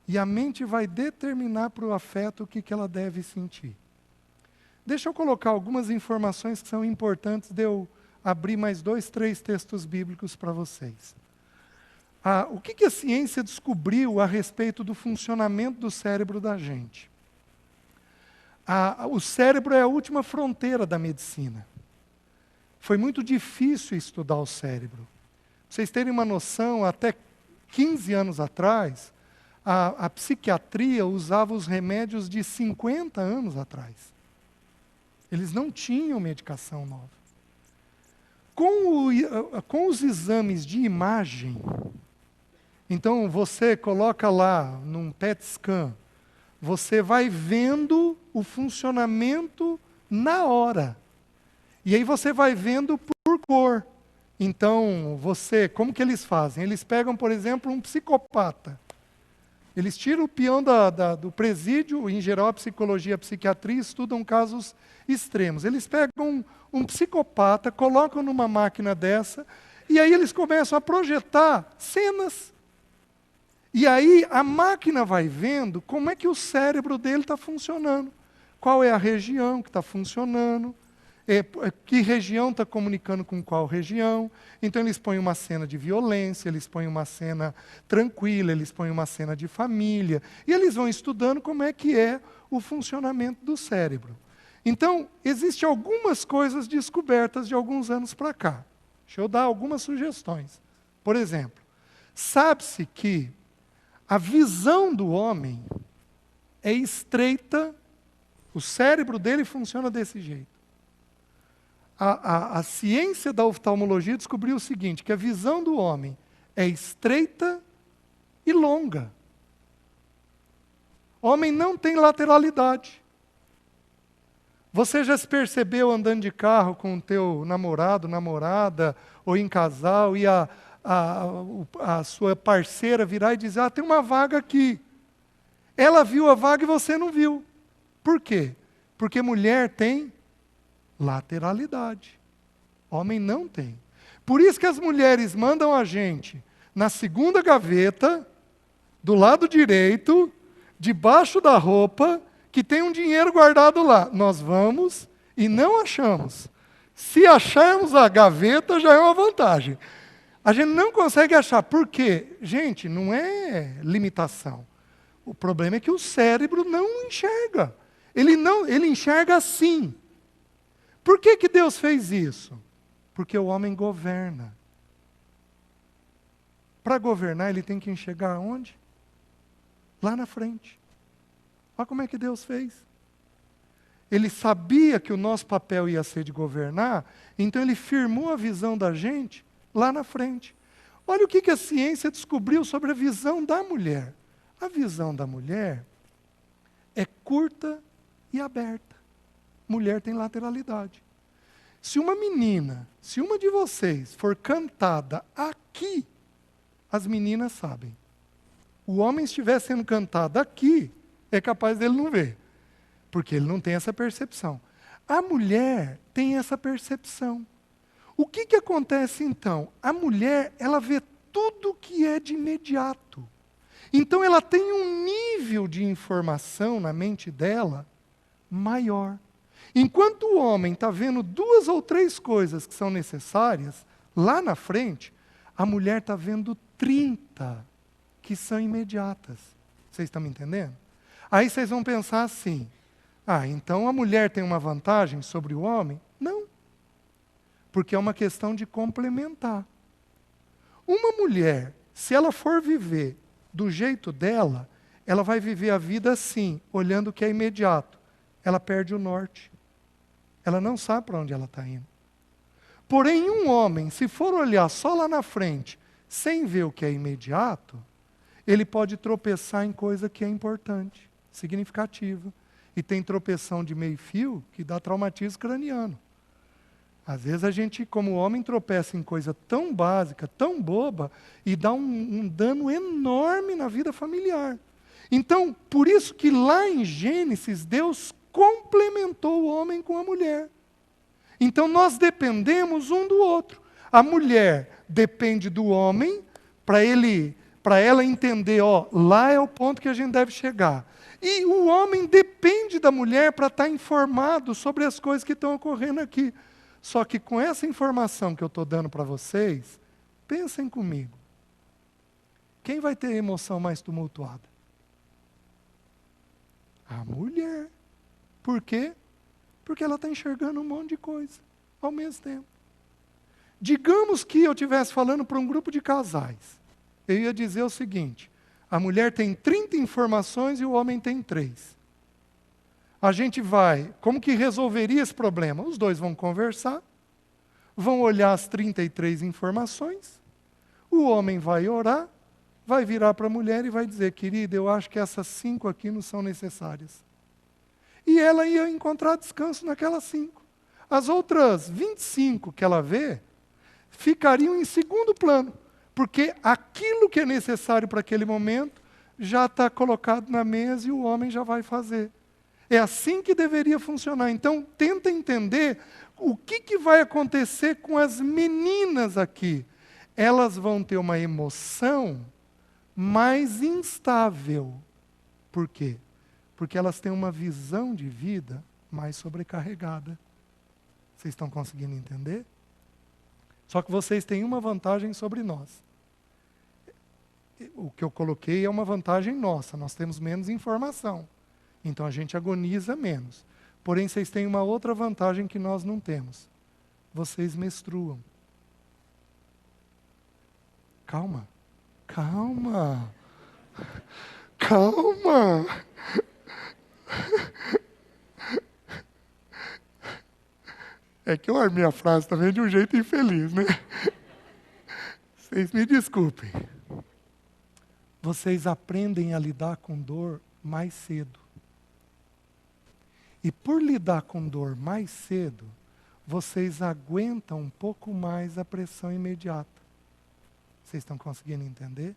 e a mente vai determinar para o afeto o que ela deve sentir. Deixa eu colocar algumas informações que são importantes de eu abrir mais 2, 3 textos bíblicos para vocês. O que a ciência descobriu a respeito do funcionamento do cérebro da gente? O cérebro é a última fronteira da medicina. Foi muito difícil estudar o cérebro. Pra vocês terem uma noção, até 15 anos atrás, a psiquiatria usava os remédios de 50 anos atrás. Eles não tinham medicação nova. Com os exames de imagem, então você coloca lá num PET scan, você vai vendo o funcionamento na hora. E aí você vai vendo por cor. Então, como que eles fazem? Eles pegam, por exemplo, um psicopata. Eles tiram o peão do presídio, em geral a psicologia e a psiquiatria estudam casos extremos. Eles pegam um psicopata, colocam numa máquina dessa, e aí eles começam a projetar cenas. E aí a máquina vai vendo como é que o cérebro dele está funcionando. Qual é a região que está funcionando, que região está comunicando com qual região. Então eles põem uma cena de violência, eles põem uma cena tranquila, eles põem uma cena de família, e eles vão estudando como é que é o funcionamento do cérebro. Então, existem algumas coisas descobertas de alguns anos para cá. Deixa eu dar algumas sugestões. Por exemplo, sabe-se que a visão do homem é estreita, o cérebro dele funciona desse jeito. A ciência da oftalmologia descobriu o seguinte, que a visão do homem é estreita e longa. O homem não tem lateralidade. Você já se percebeu andando de carro com o teu namorado, namorada, ou em casal, e a sua parceira virar e dizer, tem uma vaga aqui. Ela viu a vaga e você não viu. Por quê? Porque mulher tem lateralidade. Homem não tem. Por isso que as mulheres mandam a gente na segunda gaveta, do lado direito, debaixo da roupa, que tem um dinheiro guardado lá. Nós vamos e não achamos. Se acharmos a gaveta, já é uma vantagem. A gente não consegue achar. Por quê? Gente, não é limitação. O problema é que o cérebro não enxerga. Ele enxerga assim. Por que Deus fez isso? Porque o homem governa. Para governar, ele tem que enxergar onde? Lá na frente. Olha como é que Deus fez. Ele sabia que o nosso papel ia ser de governar, então ele firmou a visão da gente lá na frente. Olha o que a ciência descobriu sobre a visão da mulher. A visão da mulher é curta e aberta. Mulher tem lateralidade. Se uma de vocês for cantada aqui, as meninas sabem. O homem estiver sendo cantado aqui, é capaz dele não ver, porque ele não tem essa percepção. A mulher tem essa percepção. O que acontece então? A mulher, ela vê tudo que é de imediato. Então ela tem um nível de informação na mente dela maior. Enquanto o homem está vendo 2 ou 3 coisas que são necessárias, lá na frente, a mulher está vendo 30 que são imediatas. Vocês estão me entendendo? Aí vocês vão pensar assim, então a mulher tem uma vantagem sobre o homem? Não. Porque é uma questão de complementar. Uma mulher, se ela for viver do jeito dela, ela vai viver a vida assim, olhando o que é imediato. Ela perde o norte. Ela não sabe para onde ela está indo. Porém, um homem, se for olhar só lá na frente, sem ver o que é imediato, ele pode tropeçar em coisa que é importante, significativa. E tem tropeção de meio fio que dá traumatismo craniano. Às vezes a gente, como homem, tropeça em coisa tão básica, tão boba, e dá um dano enorme na vida familiar. Então, por isso que lá em Gênesis, Deus complementou o homem com a mulher. Então, nós dependemos um do outro. A mulher depende do homem para ela entender, lá é o ponto que a gente deve chegar. E o homem depende da mulher para estar informado sobre as coisas que estão ocorrendo aqui. Só que com essa informação que eu estou dando para vocês, pensem comigo. Quem vai ter a emoção mais tumultuada? A mulher. Por quê? Porque ela está enxergando um monte de coisa ao mesmo tempo. Digamos que eu estivesse falando para um grupo de casais. Eu ia dizer o seguinte, a mulher tem 30 informações e o homem tem 3. A gente vai, como que resolveria esse problema? Os dois vão conversar, vão olhar as 33 informações, o homem vai orar, vai virar para a mulher e vai dizer, querida, eu acho que essas 5 aqui não são necessárias. E ela ia encontrar descanso naquelas 5. As outras 25 que ela vê, ficariam em segundo plano, porque aquilo que é necessário para aquele momento já está colocado na mesa e o homem já vai fazer. É assim que deveria funcionar. Então, tenta entender o que vai acontecer com as meninas aqui. Elas vão ter uma emoção mais instável. Por quê? Porque elas têm uma visão de vida mais sobrecarregada. Vocês estão conseguindo entender? Só que vocês têm uma vantagem sobre nós. O que eu coloquei é uma vantagem nossa, nós temos menos informação. Então a gente agoniza menos. Porém, vocês têm uma outra vantagem que nós não temos. Vocês menstruam. Calma. Calma. Calma. É que eu armei a frase também de um jeito infeliz, né? Vocês me desculpem. Vocês aprendem a lidar com dor mais cedo. E por lidar com dor mais cedo, vocês aguentam um pouco mais a pressão imediata. Vocês estão conseguindo entender?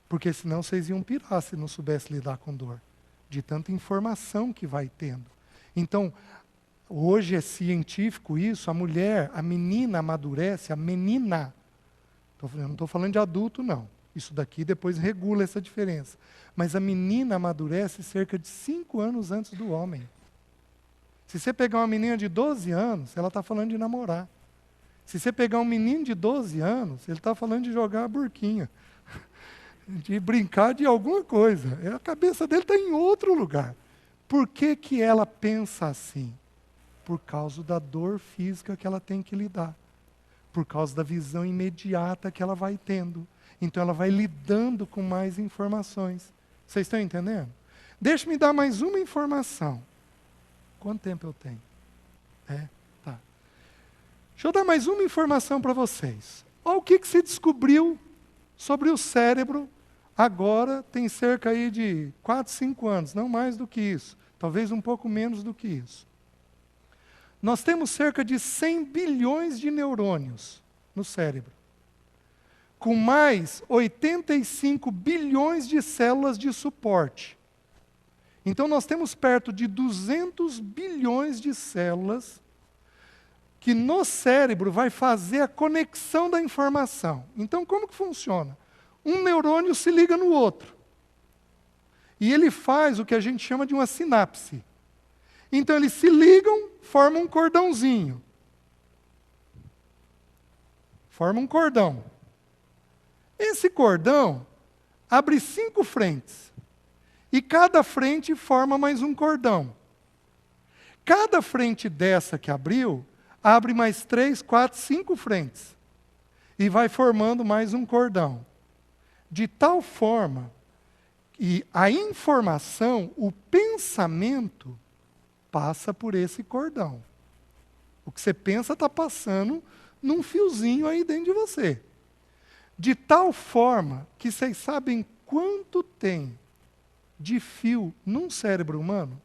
Porque senão vocês iam pirar se não soubessem lidar com dor. De tanta informação que vai tendo. Então, hoje é científico isso, a menina amadurece, a menina. Eu não estou falando de adulto, não. Isso daqui depois regula essa diferença. Mas a menina amadurece cerca de 5 anos antes do homem. Se você pegar uma menina de 12 anos, ela está falando de namorar. Se você pegar um menino de 12 anos, ele está falando de jogar a burquinha. De brincar de alguma coisa. A cabeça dele está em outro lugar. Por que que ela pensa assim? Por causa da dor física que ela tem que lidar. Por causa da visão imediata que ela vai tendo. Então ela vai lidando com mais informações. Vocês estão entendendo? Deixa-me dar mais uma informação. Quanto tempo eu tenho? Tá. Deixa eu dar mais uma informação para vocês. Olha o que se descobriu sobre o cérebro agora, tem cerca aí de 4, 5 anos, não mais do que isso. Talvez um pouco menos do que isso. Nós temos cerca de 100 bilhões de neurônios no cérebro. Com mais 85 bilhões de células de suporte. Então nós temos perto de 200 bilhões de células que no cérebro vai fazer a conexão da informação. Então como que funciona? Um neurônio se liga no outro. E ele faz o que a gente chama de uma sinapse. Então eles se ligam, formam um cordãozinho. Forma um cordão. Esse cordão abre 5 frentes. E cada frente forma mais um cordão. Cada frente dessa que abriu, abre mais 3, 4, 5 frentes. E vai formando mais um cordão. De tal forma que a informação, o pensamento, passa por esse cordão. O que você pensa está passando num fiozinho aí dentro de você. De tal forma que vocês sabem quanto tem de fio num cérebro humano?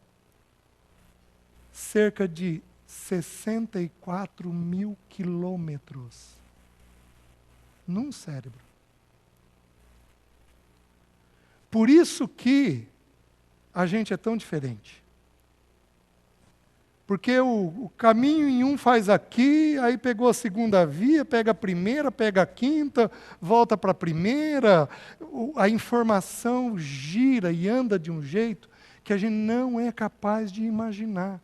Cerca de 64 mil quilômetros num cérebro. Por isso que a gente é tão diferente. Porque o caminho em um faz aqui, aí pegou a segunda via, pega a primeira, pega a quinta, volta para a primeira. A informação gira e anda de um jeito que a gente não é capaz de imaginar.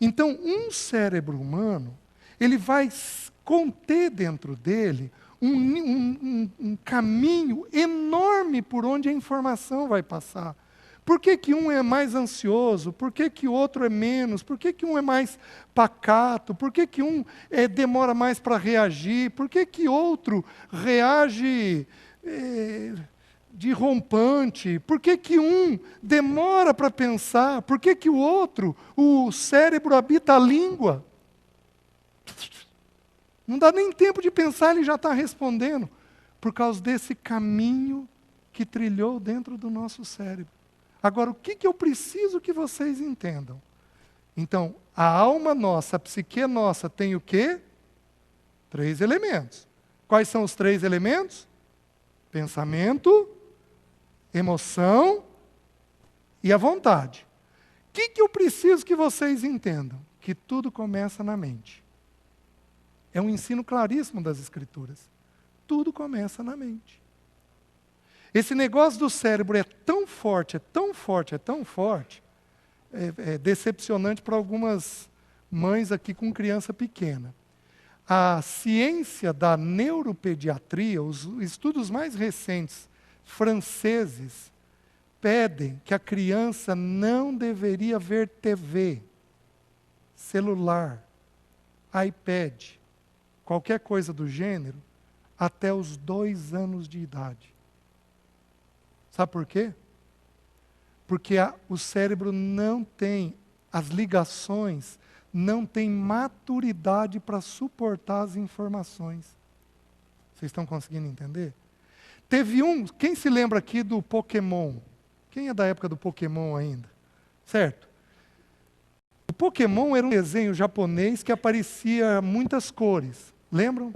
Então, um cérebro humano, ele vai conter dentro dele um caminho enorme por onde a informação vai passar. Por que que um é mais ansioso? Por que que o outro é menos? Por que que um é mais pacato? Por que que um demora mais para reagir? Por que que outro reage de rompante? Por que que um demora para pensar? Por que que o outro, o cérebro habita a língua? Não dá nem tempo de pensar, ele já está respondendo. Por causa desse caminho que trilhou dentro do nosso cérebro. Agora, o que eu preciso que vocês entendam? Então, a alma nossa, a psique nossa tem o quê? 3 elementos. Quais são os 3 elementos? Pensamento, emoção e a vontade. O que eu preciso que vocês entendam? Que tudo começa na mente. É um ensino claríssimo das Escrituras. Tudo começa na mente. Esse negócio do cérebro é tão forte, é tão forte, é tão forte, é decepcionante para algumas mães aqui com criança pequena. A ciência da neuropediatria, os estudos mais recentes franceses, pedem que a criança não deveria ver TV, celular, iPad, qualquer coisa do gênero, até os 2 anos de idade. Sabe por quê? Porque o cérebro não tem as ligações, não tem maturidade para suportar as informações. Vocês estão conseguindo entender? Teve quem se lembra aqui do Pokémon? Quem é da época do Pokémon ainda? Certo? O Pokémon era um desenho japonês que aparecia muitas cores. Lembram?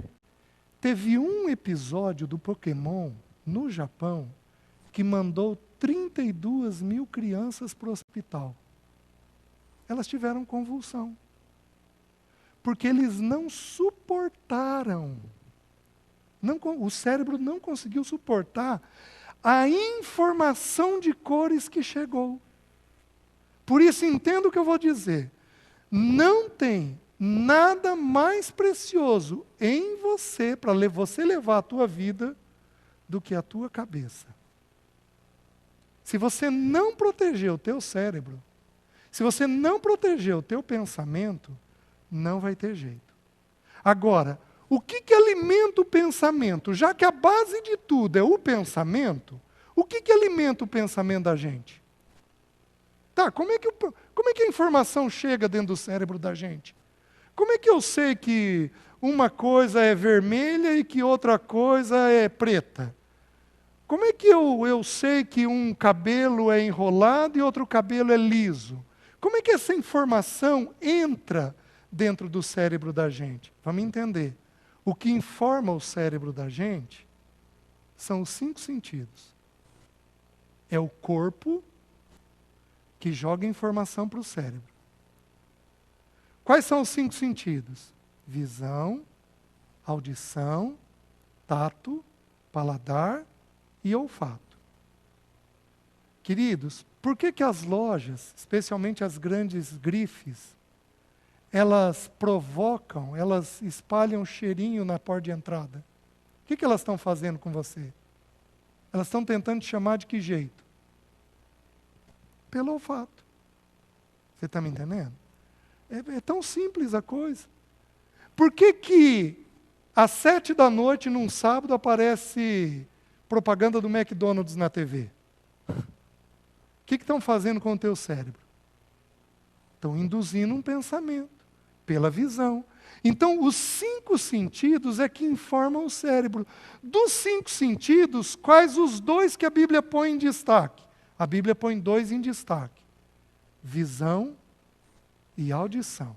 Teve um episódio do Pokémon no Japão que mandou 32 mil crianças para o hospital. Elas tiveram convulsão. Porque eles não suportaram. O cérebro não conseguiu suportar a informação de cores que chegou. Por isso, entenda o que eu vou dizer. Não tem nada mais precioso em você, para você levar a tua vida, do que a tua cabeça. Se você não proteger o teu cérebro, se você não proteger o teu pensamento, não vai ter jeito. Agora, o que alimenta o pensamento? Já que a base de tudo é o pensamento, o que alimenta o pensamento da gente? Tá, como é que a informação chega dentro do cérebro da gente? Como é que eu sei que uma coisa é vermelha e que outra coisa é preta? Como é que eu sei que um cabelo é enrolado e outro cabelo é liso? Como é que essa informação entra dentro do cérebro da gente? Vamos entender. O que informa o cérebro da gente são os 5 sentidos. É o corpo que joga informação para o cérebro. Quais são os 5 sentidos? Visão, audição, tato, paladar e olfato. Queridos, por que que as lojas, especialmente as grandes grifes, elas provocam, elas espalham cheirinho na porta de entrada? O que que elas estão fazendo com você? Elas estão tentando te chamar de que jeito? Pelo olfato. Você está me entendendo? É tão simples a coisa. Por que que às 7 da noite, num sábado, aparece propaganda do McDonald's na TV? O que estão fazendo com o teu cérebro? Estão induzindo um pensamento, pela visão. Então, os 5 sentidos é que informam o cérebro. Dos 5 sentidos, quais os 2 que a Bíblia põe em destaque? A Bíblia põe 2 em destaque: visão e audição.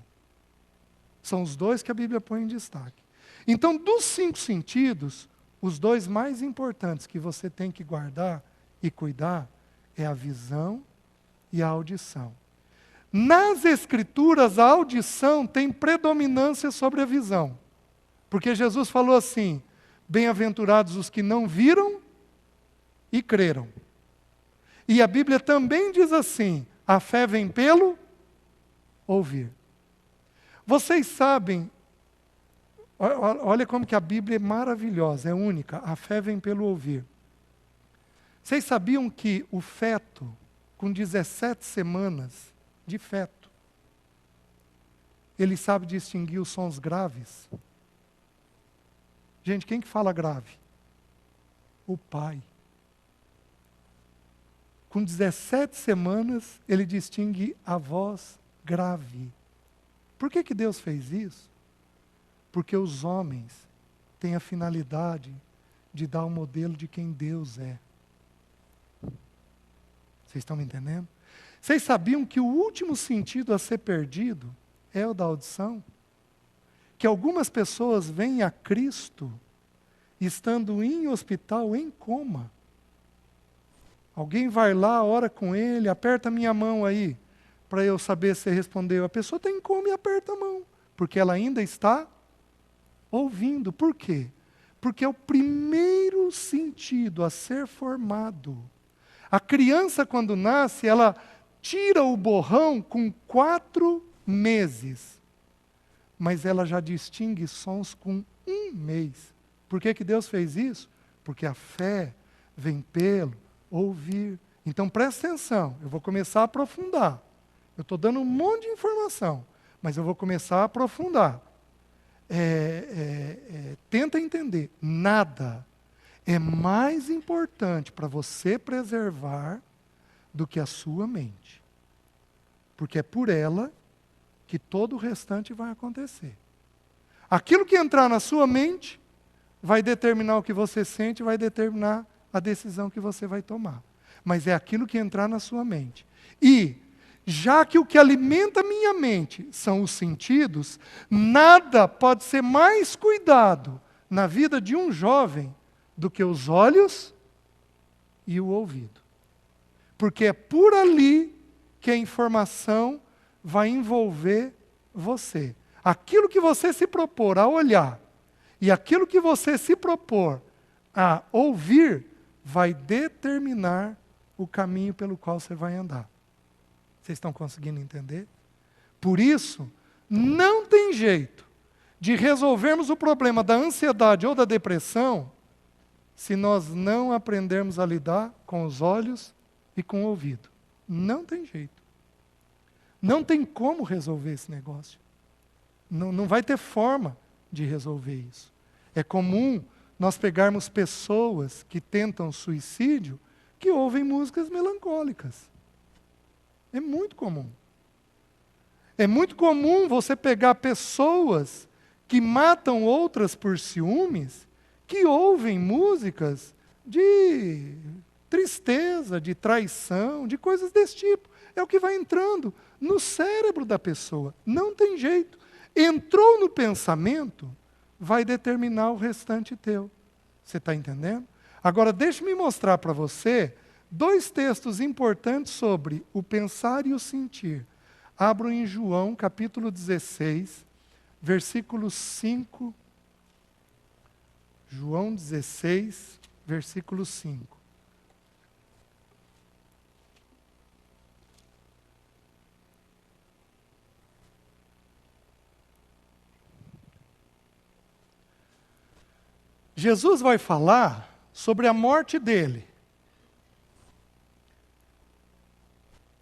São os 2 que a Bíblia põe em destaque. Então, dos 5 sentidos, os 2 mais importantes que você tem que guardar e cuidar é a visão e a audição. Nas Escrituras, a audição tem predominância sobre a visão. Porque Jesus falou assim: bem-aventurados os que não viram e creram. E a Bíblia também diz assim: a fé vem pelo ouvir. Vocês sabem, olha como que a Bíblia é maravilhosa, é única. A fé vem pelo ouvir. Vocês sabiam que o feto, com 17 semanas de feto, ele sabe distinguir os sons graves? Gente, quem que fala grave? O pai. Com 17 semanas, ele distingue a voz grave. Por que que Deus fez isso? Porque os homens têm a finalidade de dar o modelo de quem Deus é. Vocês estão me entendendo? Vocês sabiam que o último sentido a ser perdido é o da audição? Que algumas pessoas vêm a Cristo estando em hospital em coma. Alguém vai lá, ora com ele, aperta minha mão aí, para eu saber se respondeu. A pessoa está em coma e aperta a mão, porque ela ainda está ouvindo. Por quê? Porque é o primeiro sentido a ser formado. A criança, quando nasce, ela tira o borrão com 4 meses. Mas ela já distingue sons com 1 mês. Por que que Deus fez isso? Porque a fé vem pelo ouvir. Então presta atenção, eu vou começar a aprofundar. Eu estou dando um monte de informação, mas eu vou começar a aprofundar. Tenta entender, nada é mais importante para você preservar do que a sua mente. Porque é por ela que todo o restante vai acontecer. Aquilo que entrar na sua mente vai determinar o que você sente, vai determinar a decisão que você vai tomar. Mas é aquilo que entrar na sua mente. E, já que o que alimenta a minha mente são os sentidos, nada pode ser mais cuidado na vida de um jovem do que os olhos e o ouvido. Porque é por ali que a informação vai envolver você. Aquilo que você se propor a olhar e aquilo que você se propor a ouvir vai determinar o caminho pelo qual você vai andar. Vocês estão conseguindo entender? Por isso, não tem jeito de resolvermos o problema da ansiedade ou da depressão se nós não aprendermos a lidar com os olhos e com o ouvido. Não tem jeito. Não tem como resolver esse negócio. Não vai ter forma de resolver isso. É comum nós pegarmos pessoas que tentam suicídio que ouvem músicas melancólicas. É muito comum. É muito comum você pegar pessoas que matam outras por ciúmes, que ouvem músicas de tristeza, de traição, de coisas desse tipo. É o que vai entrando no cérebro da pessoa. Não tem jeito. Entrou no pensamento, vai determinar o restante teu. Você está entendendo? Agora, deixe-me mostrar para você 2 textos importantes sobre o pensar e o sentir. Abro em João, capítulo 16, versículo 5. João 16, versículo 5. Jesus vai falar sobre a morte dele.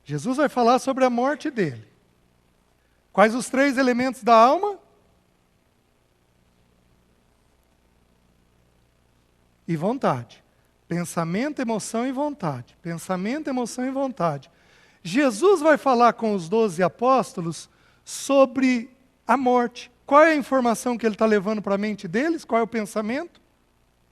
Jesus vai falar sobre a morte dele. Quais os 3 elementos da alma? E vontade. Pensamento, emoção e vontade. Pensamento, emoção e vontade. Jesus vai falar com os 12 apóstolos sobre a morte. Qual é a informação que ele está levando para a mente deles? Qual é o pensamento?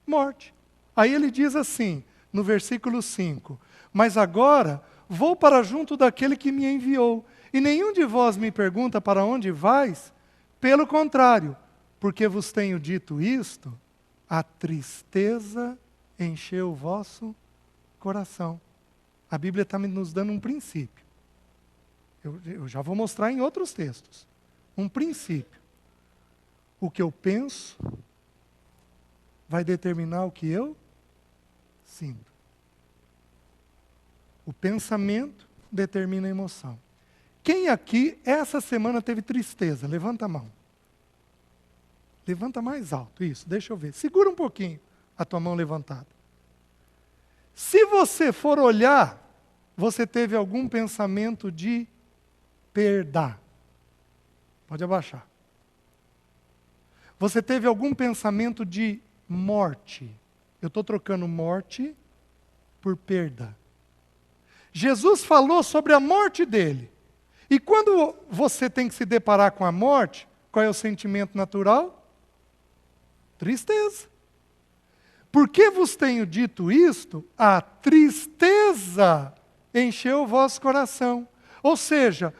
Morte. Aí ele diz assim, no versículo 5, mas agora vou para junto daquele que me enviou, e nenhum de vós me pergunta para onde vais? Pelo contrário, porque vos tenho dito isto, a tristeza encheu o vosso coração. A Bíblia está nos dando um princípio. Eu já vou mostrar em outros textos. Um princípio. O que eu penso vai determinar o que eu sinto. O pensamento determina a emoção. Quem aqui, essa semana, teve tristeza? Levanta a mão. Levanta mais alto, isso, deixa eu ver. Segura um pouquinho a tua mão levantada. Se você for olhar, você teve algum pensamento de perda. Pode abaixar. Você teve algum pensamento de morte. Eu estou trocando morte por perda. Jesus falou sobre a morte dele. E quando você tem que se deparar com a morte, qual é o sentimento natural? Tristeza. Por que vos tenho dito isto? A tristeza encheu o vosso coração. Ou seja,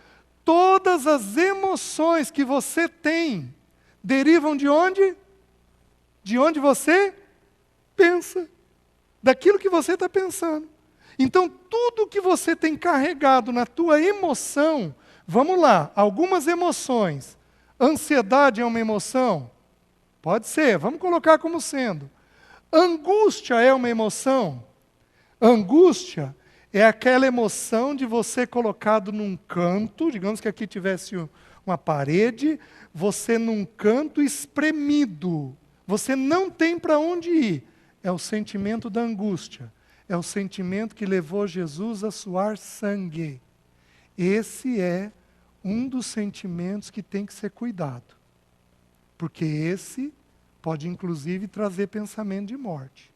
todas as emoções que você tem derivam de onde? De onde você pensa. Daquilo que você está pensando. Então, tudo que você tem carregado na tua emoção, vamos lá, algumas emoções. Ansiedade é uma emoção? Pode ser, vamos colocar como sendo. Angústia é uma emoção? Angústia é aquela emoção de você colocado num canto, digamos que aqui tivesse uma parede, você num canto espremido. Você não tem para onde ir. É o sentimento da angústia. É o sentimento que levou Jesus a suar sangue. Esse é um dos sentimentos que tem que ser cuidado. Porque esse pode inclusive trazer pensamento de morte.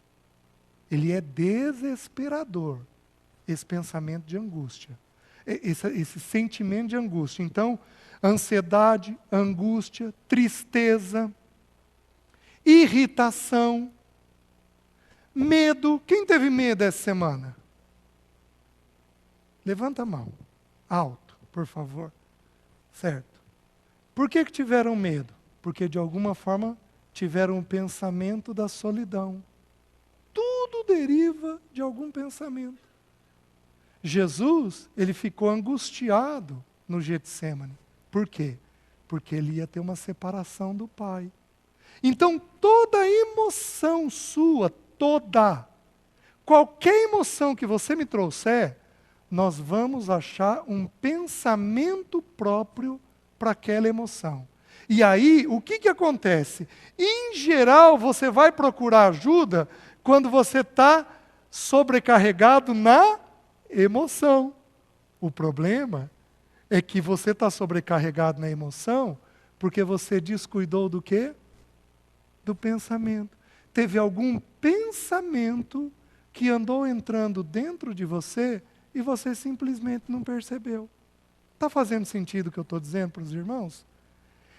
Ele é desesperador, esse pensamento de angústia. Esse sentimento de angústia. Então, ansiedade, angústia, tristeza, irritação, medo. Quem teve medo essa semana? Levanta a mão. Alto, por favor. Certo. Por que tiveram medo? Porque de alguma forma tiveram o pensamento da solidão. Tudo deriva de algum pensamento. Jesus, ele ficou angustiado no Getsemane. Por quê? Porque ele ia ter uma separação do Pai. Então, toda emoção sua, qualquer emoção que você me trouxer, nós vamos achar um pensamento próprio para aquela emoção. E aí, o que acontece? Em geral, você vai procurar ajuda quando você está sobrecarregado na emoção. O problema é que você está sobrecarregado na emoção porque você descuidou do quê? Do pensamento. Teve algum pensamento que andou entrando dentro de você e você simplesmente não percebeu. Está fazendo sentido o que eu estou dizendo para os irmãos?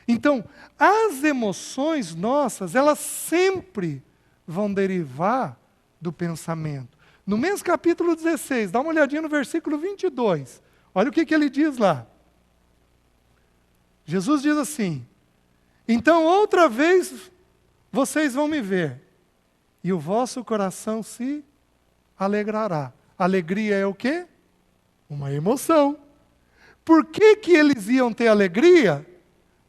Então, as emoções nossas, elas sempre vão derivar do pensamento. No mesmo capítulo 16, dá uma olhadinha no versículo 22. Olha o que ele diz lá. Jesus diz assim: então outra vez vocês vão me ver, e o vosso coração se alegrará. Alegria é o quê? Uma emoção. Por que eles iam ter alegria?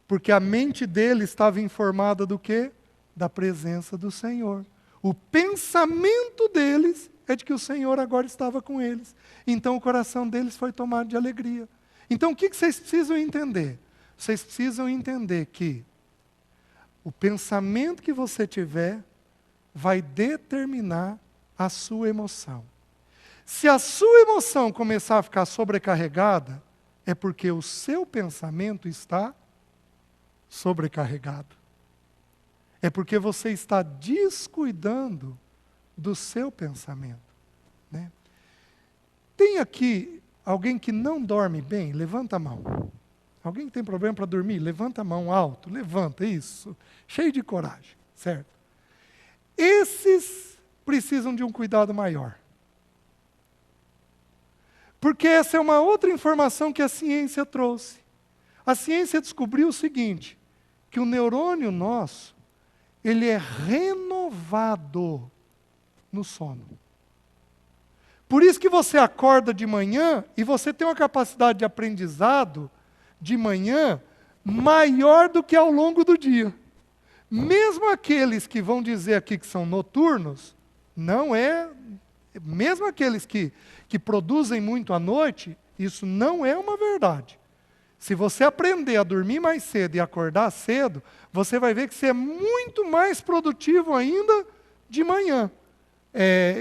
Porque a mente deles estava informada do quê? Da presença do Senhor. O pensamento deles é de que o Senhor agora estava com eles. Então o coração deles foi tomado de alegria. Então o que vocês precisam entender? Vocês precisam entender que o pensamento que você tiver vai determinar a sua emoção. Se a sua emoção começar a ficar sobrecarregada, é porque o seu pensamento está sobrecarregado. É porque você está descuidando do seu pensamento, né? Tem aqui alguém que não dorme bem? Levanta a mão. Alguém que tem problema para dormir? Levanta a mão alto. Levanta, isso. Cheio de coragem, certo? Esses precisam de um cuidado maior. Porque essa é uma outra informação que a ciência trouxe. A ciência descobriu o seguinte, que o neurônio nosso, ele é renovado no sono. Por isso que você acorda de manhã e você tem uma capacidade de aprendizado de manhã maior do que ao longo do dia. Mesmo aqueles que vão dizer aqui que são noturnos, mesmo aqueles que produzem muito à noite, isso não é uma verdade. Se você aprender a dormir mais cedo e acordar cedo, você vai ver que você é muito mais produtivo ainda de manhã.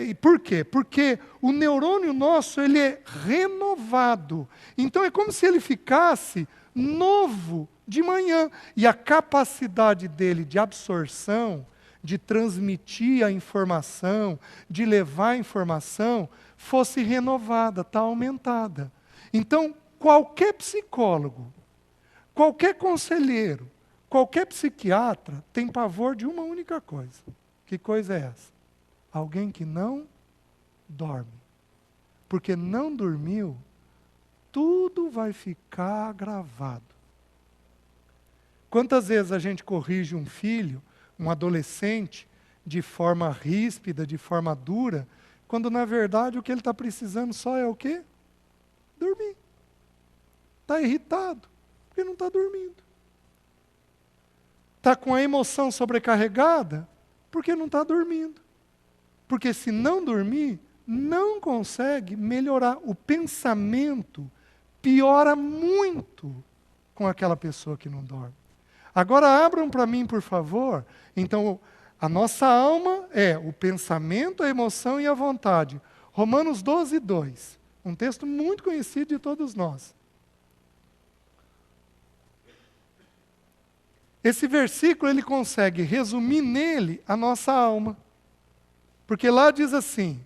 E por quê? Porque o neurônio nosso, ele é renovado. Então é como se ele ficasse novo de manhã. E a capacidade dele de absorção, de transmitir a informação, de levar a informação, fosse renovada, está aumentada. Então, qualquer psicólogo, qualquer conselheiro, qualquer psiquiatra tem pavor de uma única coisa. Que coisa é essa? Alguém que não dorme. Porque não dormiu, tudo vai ficar gravado. Quantas vezes a gente corrige um filho, um adolescente, de forma ríspida, de forma dura, quando na verdade o que ele está precisando só é o quê? Dormir. Está irritado, porque não está dormindo. Está com a emoção sobrecarregada, porque não está dormindo. Porque se não dormir, não consegue melhorar. O pensamento piora muito com aquela pessoa que não dorme. Agora abram para mim, por favor. Então, a nossa alma é o pensamento, a emoção e a vontade. Romanos 12, 2. Um texto muito conhecido de todos nós. Esse versículo, ele consegue resumir nele a nossa alma. Porque lá diz assim: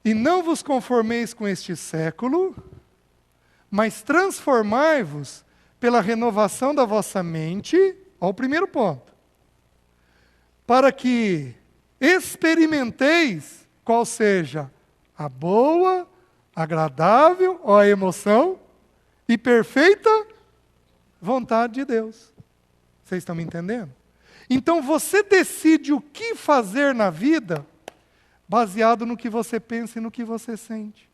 e não vos conformeis com este século, mas transformai-vos pela renovação da vossa mente, ó, o primeiro ponto, para que experimenteis qual seja a boa, agradável, ó, a emoção, e perfeita vontade de Deus. Vocês estão me entendendo? Então você decide o que fazer na vida baseado no que você pensa e no que você sente.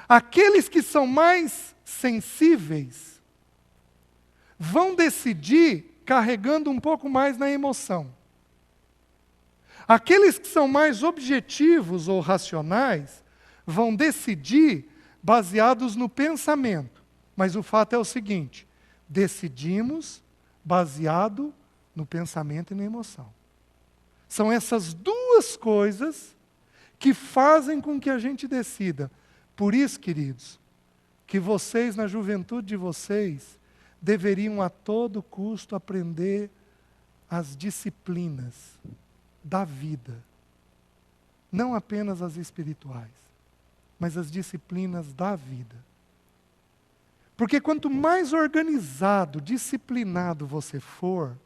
Aqueles que são mais sensíveis vão decidir carregando um pouco mais na emoção. Aqueles que são mais objetivos ou racionais vão decidir baseados no pensamento. Mas o fato é o seguinte: decidimos baseado no pensamento e na emoção. São essas duas coisas que fazem com que a gente decida. Por isso, queridos, que vocês, na juventude de vocês, deveriam a todo custo aprender as disciplinas da vida. Não apenas as espirituais, mas as disciplinas da vida. Porque quanto mais organizado, disciplinado você for,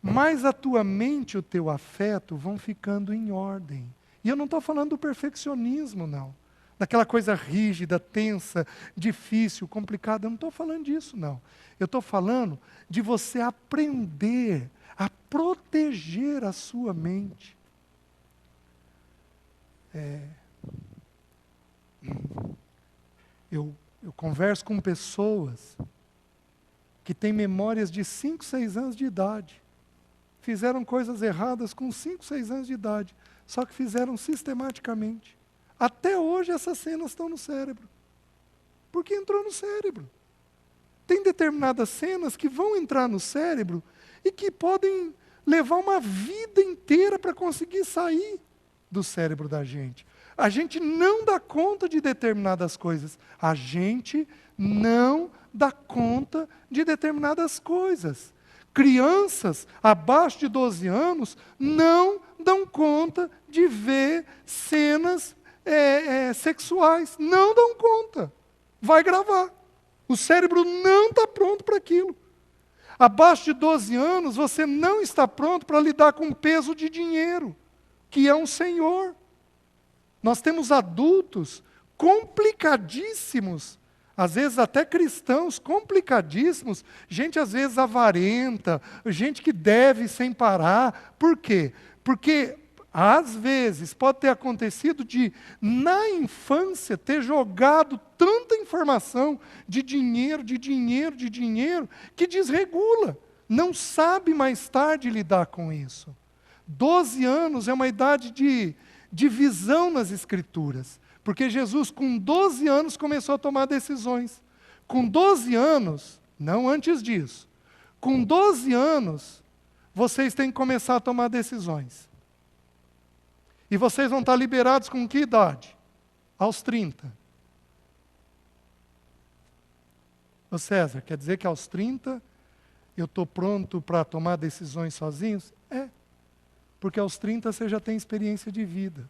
mais a tua mente e o teu afeto vão ficando em ordem. E eu não estou falando do perfeccionismo, não. Daquela coisa rígida, tensa, difícil, complicada. Eu não estou falando disso, não. Eu estou falando de você aprender a proteger a sua mente. Eu converso com pessoas que têm memórias de 5, 6 anos de idade. Fizeram coisas erradas com 5, 6 anos de idade, só que fizeram sistematicamente. Até hoje essas cenas estão no cérebro. Porque entrou no cérebro. Tem determinadas cenas que vão entrar no cérebro e que podem levar uma vida inteira para conseguir sair do cérebro da gente. A gente não dá conta de determinadas coisas. A gente não dá conta de determinadas coisas. Crianças abaixo de 12 anos não dão conta de ver cenas sexuais. Não dão conta. Vai gravar. O cérebro não está pronto para aquilo. Abaixo de 12 anos, você não está pronto para lidar com o peso de dinheiro, que é um senhor. Nós temos adultos complicadíssimos, às vezes até cristãos complicadíssimos, gente às vezes avarenta, gente que deve sem parar. Por quê? Porque às vezes pode ter acontecido de, na infância, ter jogado tanta informação de dinheiro, que desregula. Não sabe mais tarde lidar com isso. 12 anos é uma idade de visão nas Escrituras. Porque Jesus, com 12 anos, começou a tomar decisões. Com 12 anos, não antes disso, com 12 anos, vocês têm que começar a tomar decisões. E vocês vão estar liberados com que idade? Aos 30. Ô César, quer dizer que aos 30 eu estou pronto para tomar decisões sozinhos? É. Porque aos 30 você já tem experiência de vida.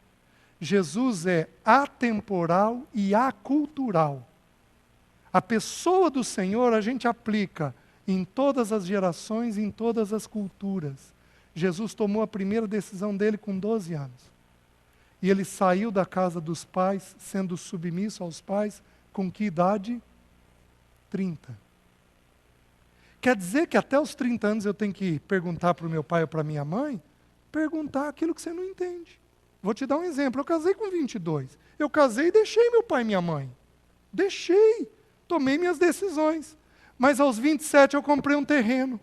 Jesus é atemporal e acultural. A pessoa do Senhor a gente aplica em todas as gerações, em todas as culturas. Jesus tomou a primeira decisão dele com 12 anos. E ele saiu da casa dos pais, sendo submisso aos pais, com que idade? 30. Quer dizer que até os 30 anos eu tenho que perguntar para o meu pai ou para a minha mãe? Perguntar aquilo que você não entende. Vou te dar um exemplo. Eu casei com 22. Eu casei e deixei meu pai e minha mãe. Deixei. Tomei minhas decisões. Mas aos 27 eu comprei um terreno.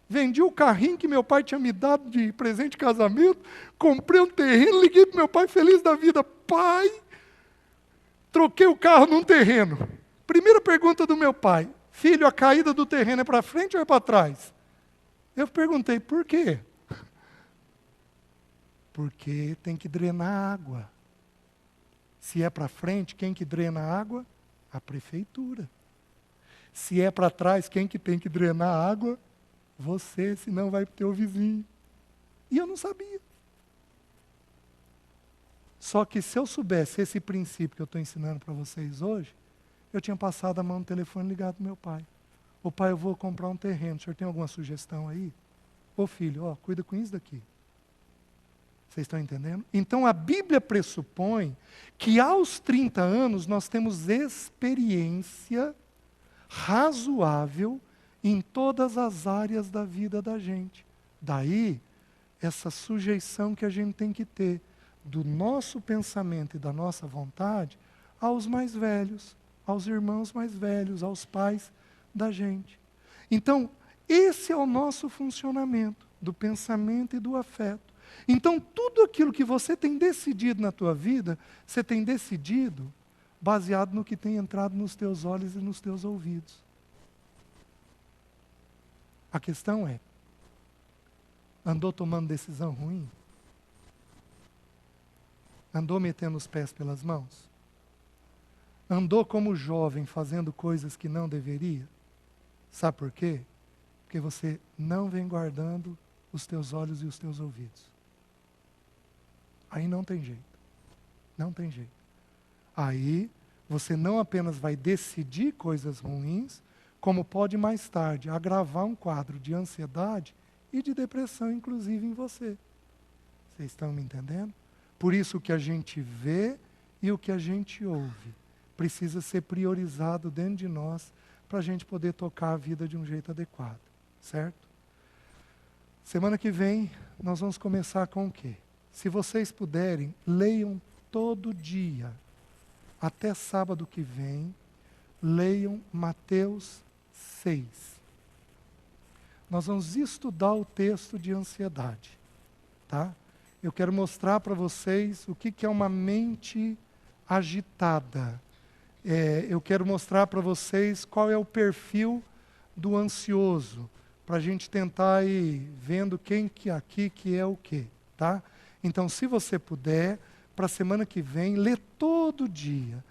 Vendi o carrinho que meu pai tinha me dado de presente de casamento, comprei um terreno, liguei para meu pai feliz da vida. Pai, troquei o carro num terreno. Primeira pergunta do meu pai: filho, a caída do terreno é para frente ou é para trás? Eu perguntei, por quê? Porque tem que drenar água. Se é para frente, quem que drena a água? A prefeitura. Se é para trás, quem que tem que drenar a água? Você, senão vai para o teu vizinho. E eu não sabia. Só que se eu soubesse esse princípio que eu estou ensinando para vocês hoje, eu tinha passado a mão no telefone e ligado para meu pai. Ô pai, eu vou comprar um terreno, o senhor tem alguma sugestão aí? Ô filho, ó, cuida com isso daqui. Vocês estão entendendo? Então a Bíblia pressupõe que aos 30 anos nós temos experiência razoável em todas as áreas da vida da gente. Daí, essa sujeição que a gente tem que ter do nosso pensamento e da nossa vontade aos mais velhos, aos irmãos mais velhos, aos pais da gente. Então, esse é o nosso funcionamento do pensamento e do afeto. Então, tudo aquilo que você tem decidido na tua vida, você tem decidido baseado no que tem entrado nos teus olhos e nos teus ouvidos. A questão é, andou tomando decisão ruim? Andou metendo os pés pelas mãos? Andou como jovem fazendo coisas que não deveria? Sabe por quê? Porque você não vem guardando os teus olhos e os teus ouvidos. Aí não tem jeito. Não tem jeito. Aí você não apenas vai decidir coisas ruins, como pode mais tarde agravar um quadro de ansiedade e de depressão, inclusive em você. Vocês estão me entendendo? Por isso o que a gente vê e o que a gente ouve precisa ser priorizado dentro de nós para a gente poder tocar a vida de um jeito adequado. Certo? Semana que vem nós vamos começar com o quê? Se vocês puderem, leiam todo dia, até sábado que vem, leiam Mateus 6. Nós vamos estudar o texto de ansiedade, tá? Eu quero mostrar para vocês o que é uma mente agitada. Eu quero mostrar para vocês qual é o perfil do ansioso, para a gente tentar ir vendo quem que aqui que é o quê, tá? Então, se você puder, para a semana que vem, lê todo dia.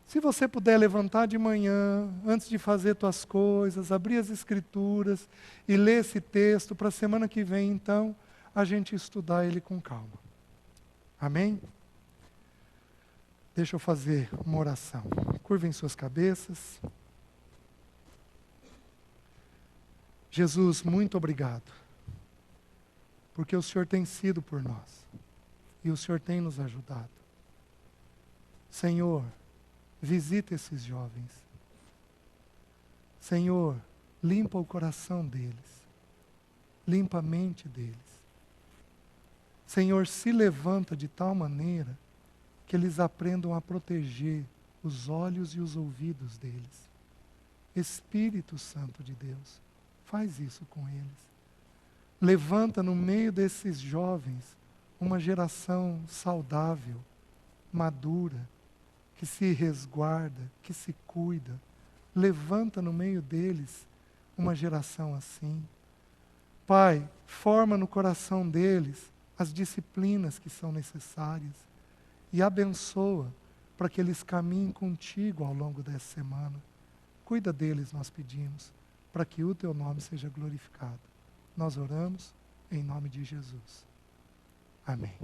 Se você puder levantar de manhã, antes de fazer tuas coisas, abrir as escrituras e ler esse texto, para a semana que vem, então, a gente estudar ele com calma. Amém? Deixa eu fazer uma oração. Curvem suas cabeças. Jesus, muito obrigado, porque o Senhor tem sido por nós e o Senhor tem nos ajudado. Senhor, visita esses jovens. Senhor, limpa o coração deles, limpa a mente deles. Senhor, se levanta de tal maneira que eles aprendam a proteger os olhos e os ouvidos deles. Espírito Santo de Deus, faz isso com eles. Levanta no meio desses jovens uma geração saudável, madura, que se resguarda, que se cuida. Levanta no meio deles uma geração assim. Pai, forma no coração deles as disciplinas que são necessárias e abençoa para que eles caminhem contigo ao longo dessa semana. Cuida deles, nós pedimos, para que o teu nome seja glorificado. Nós oramos em nome de Jesus. Amém.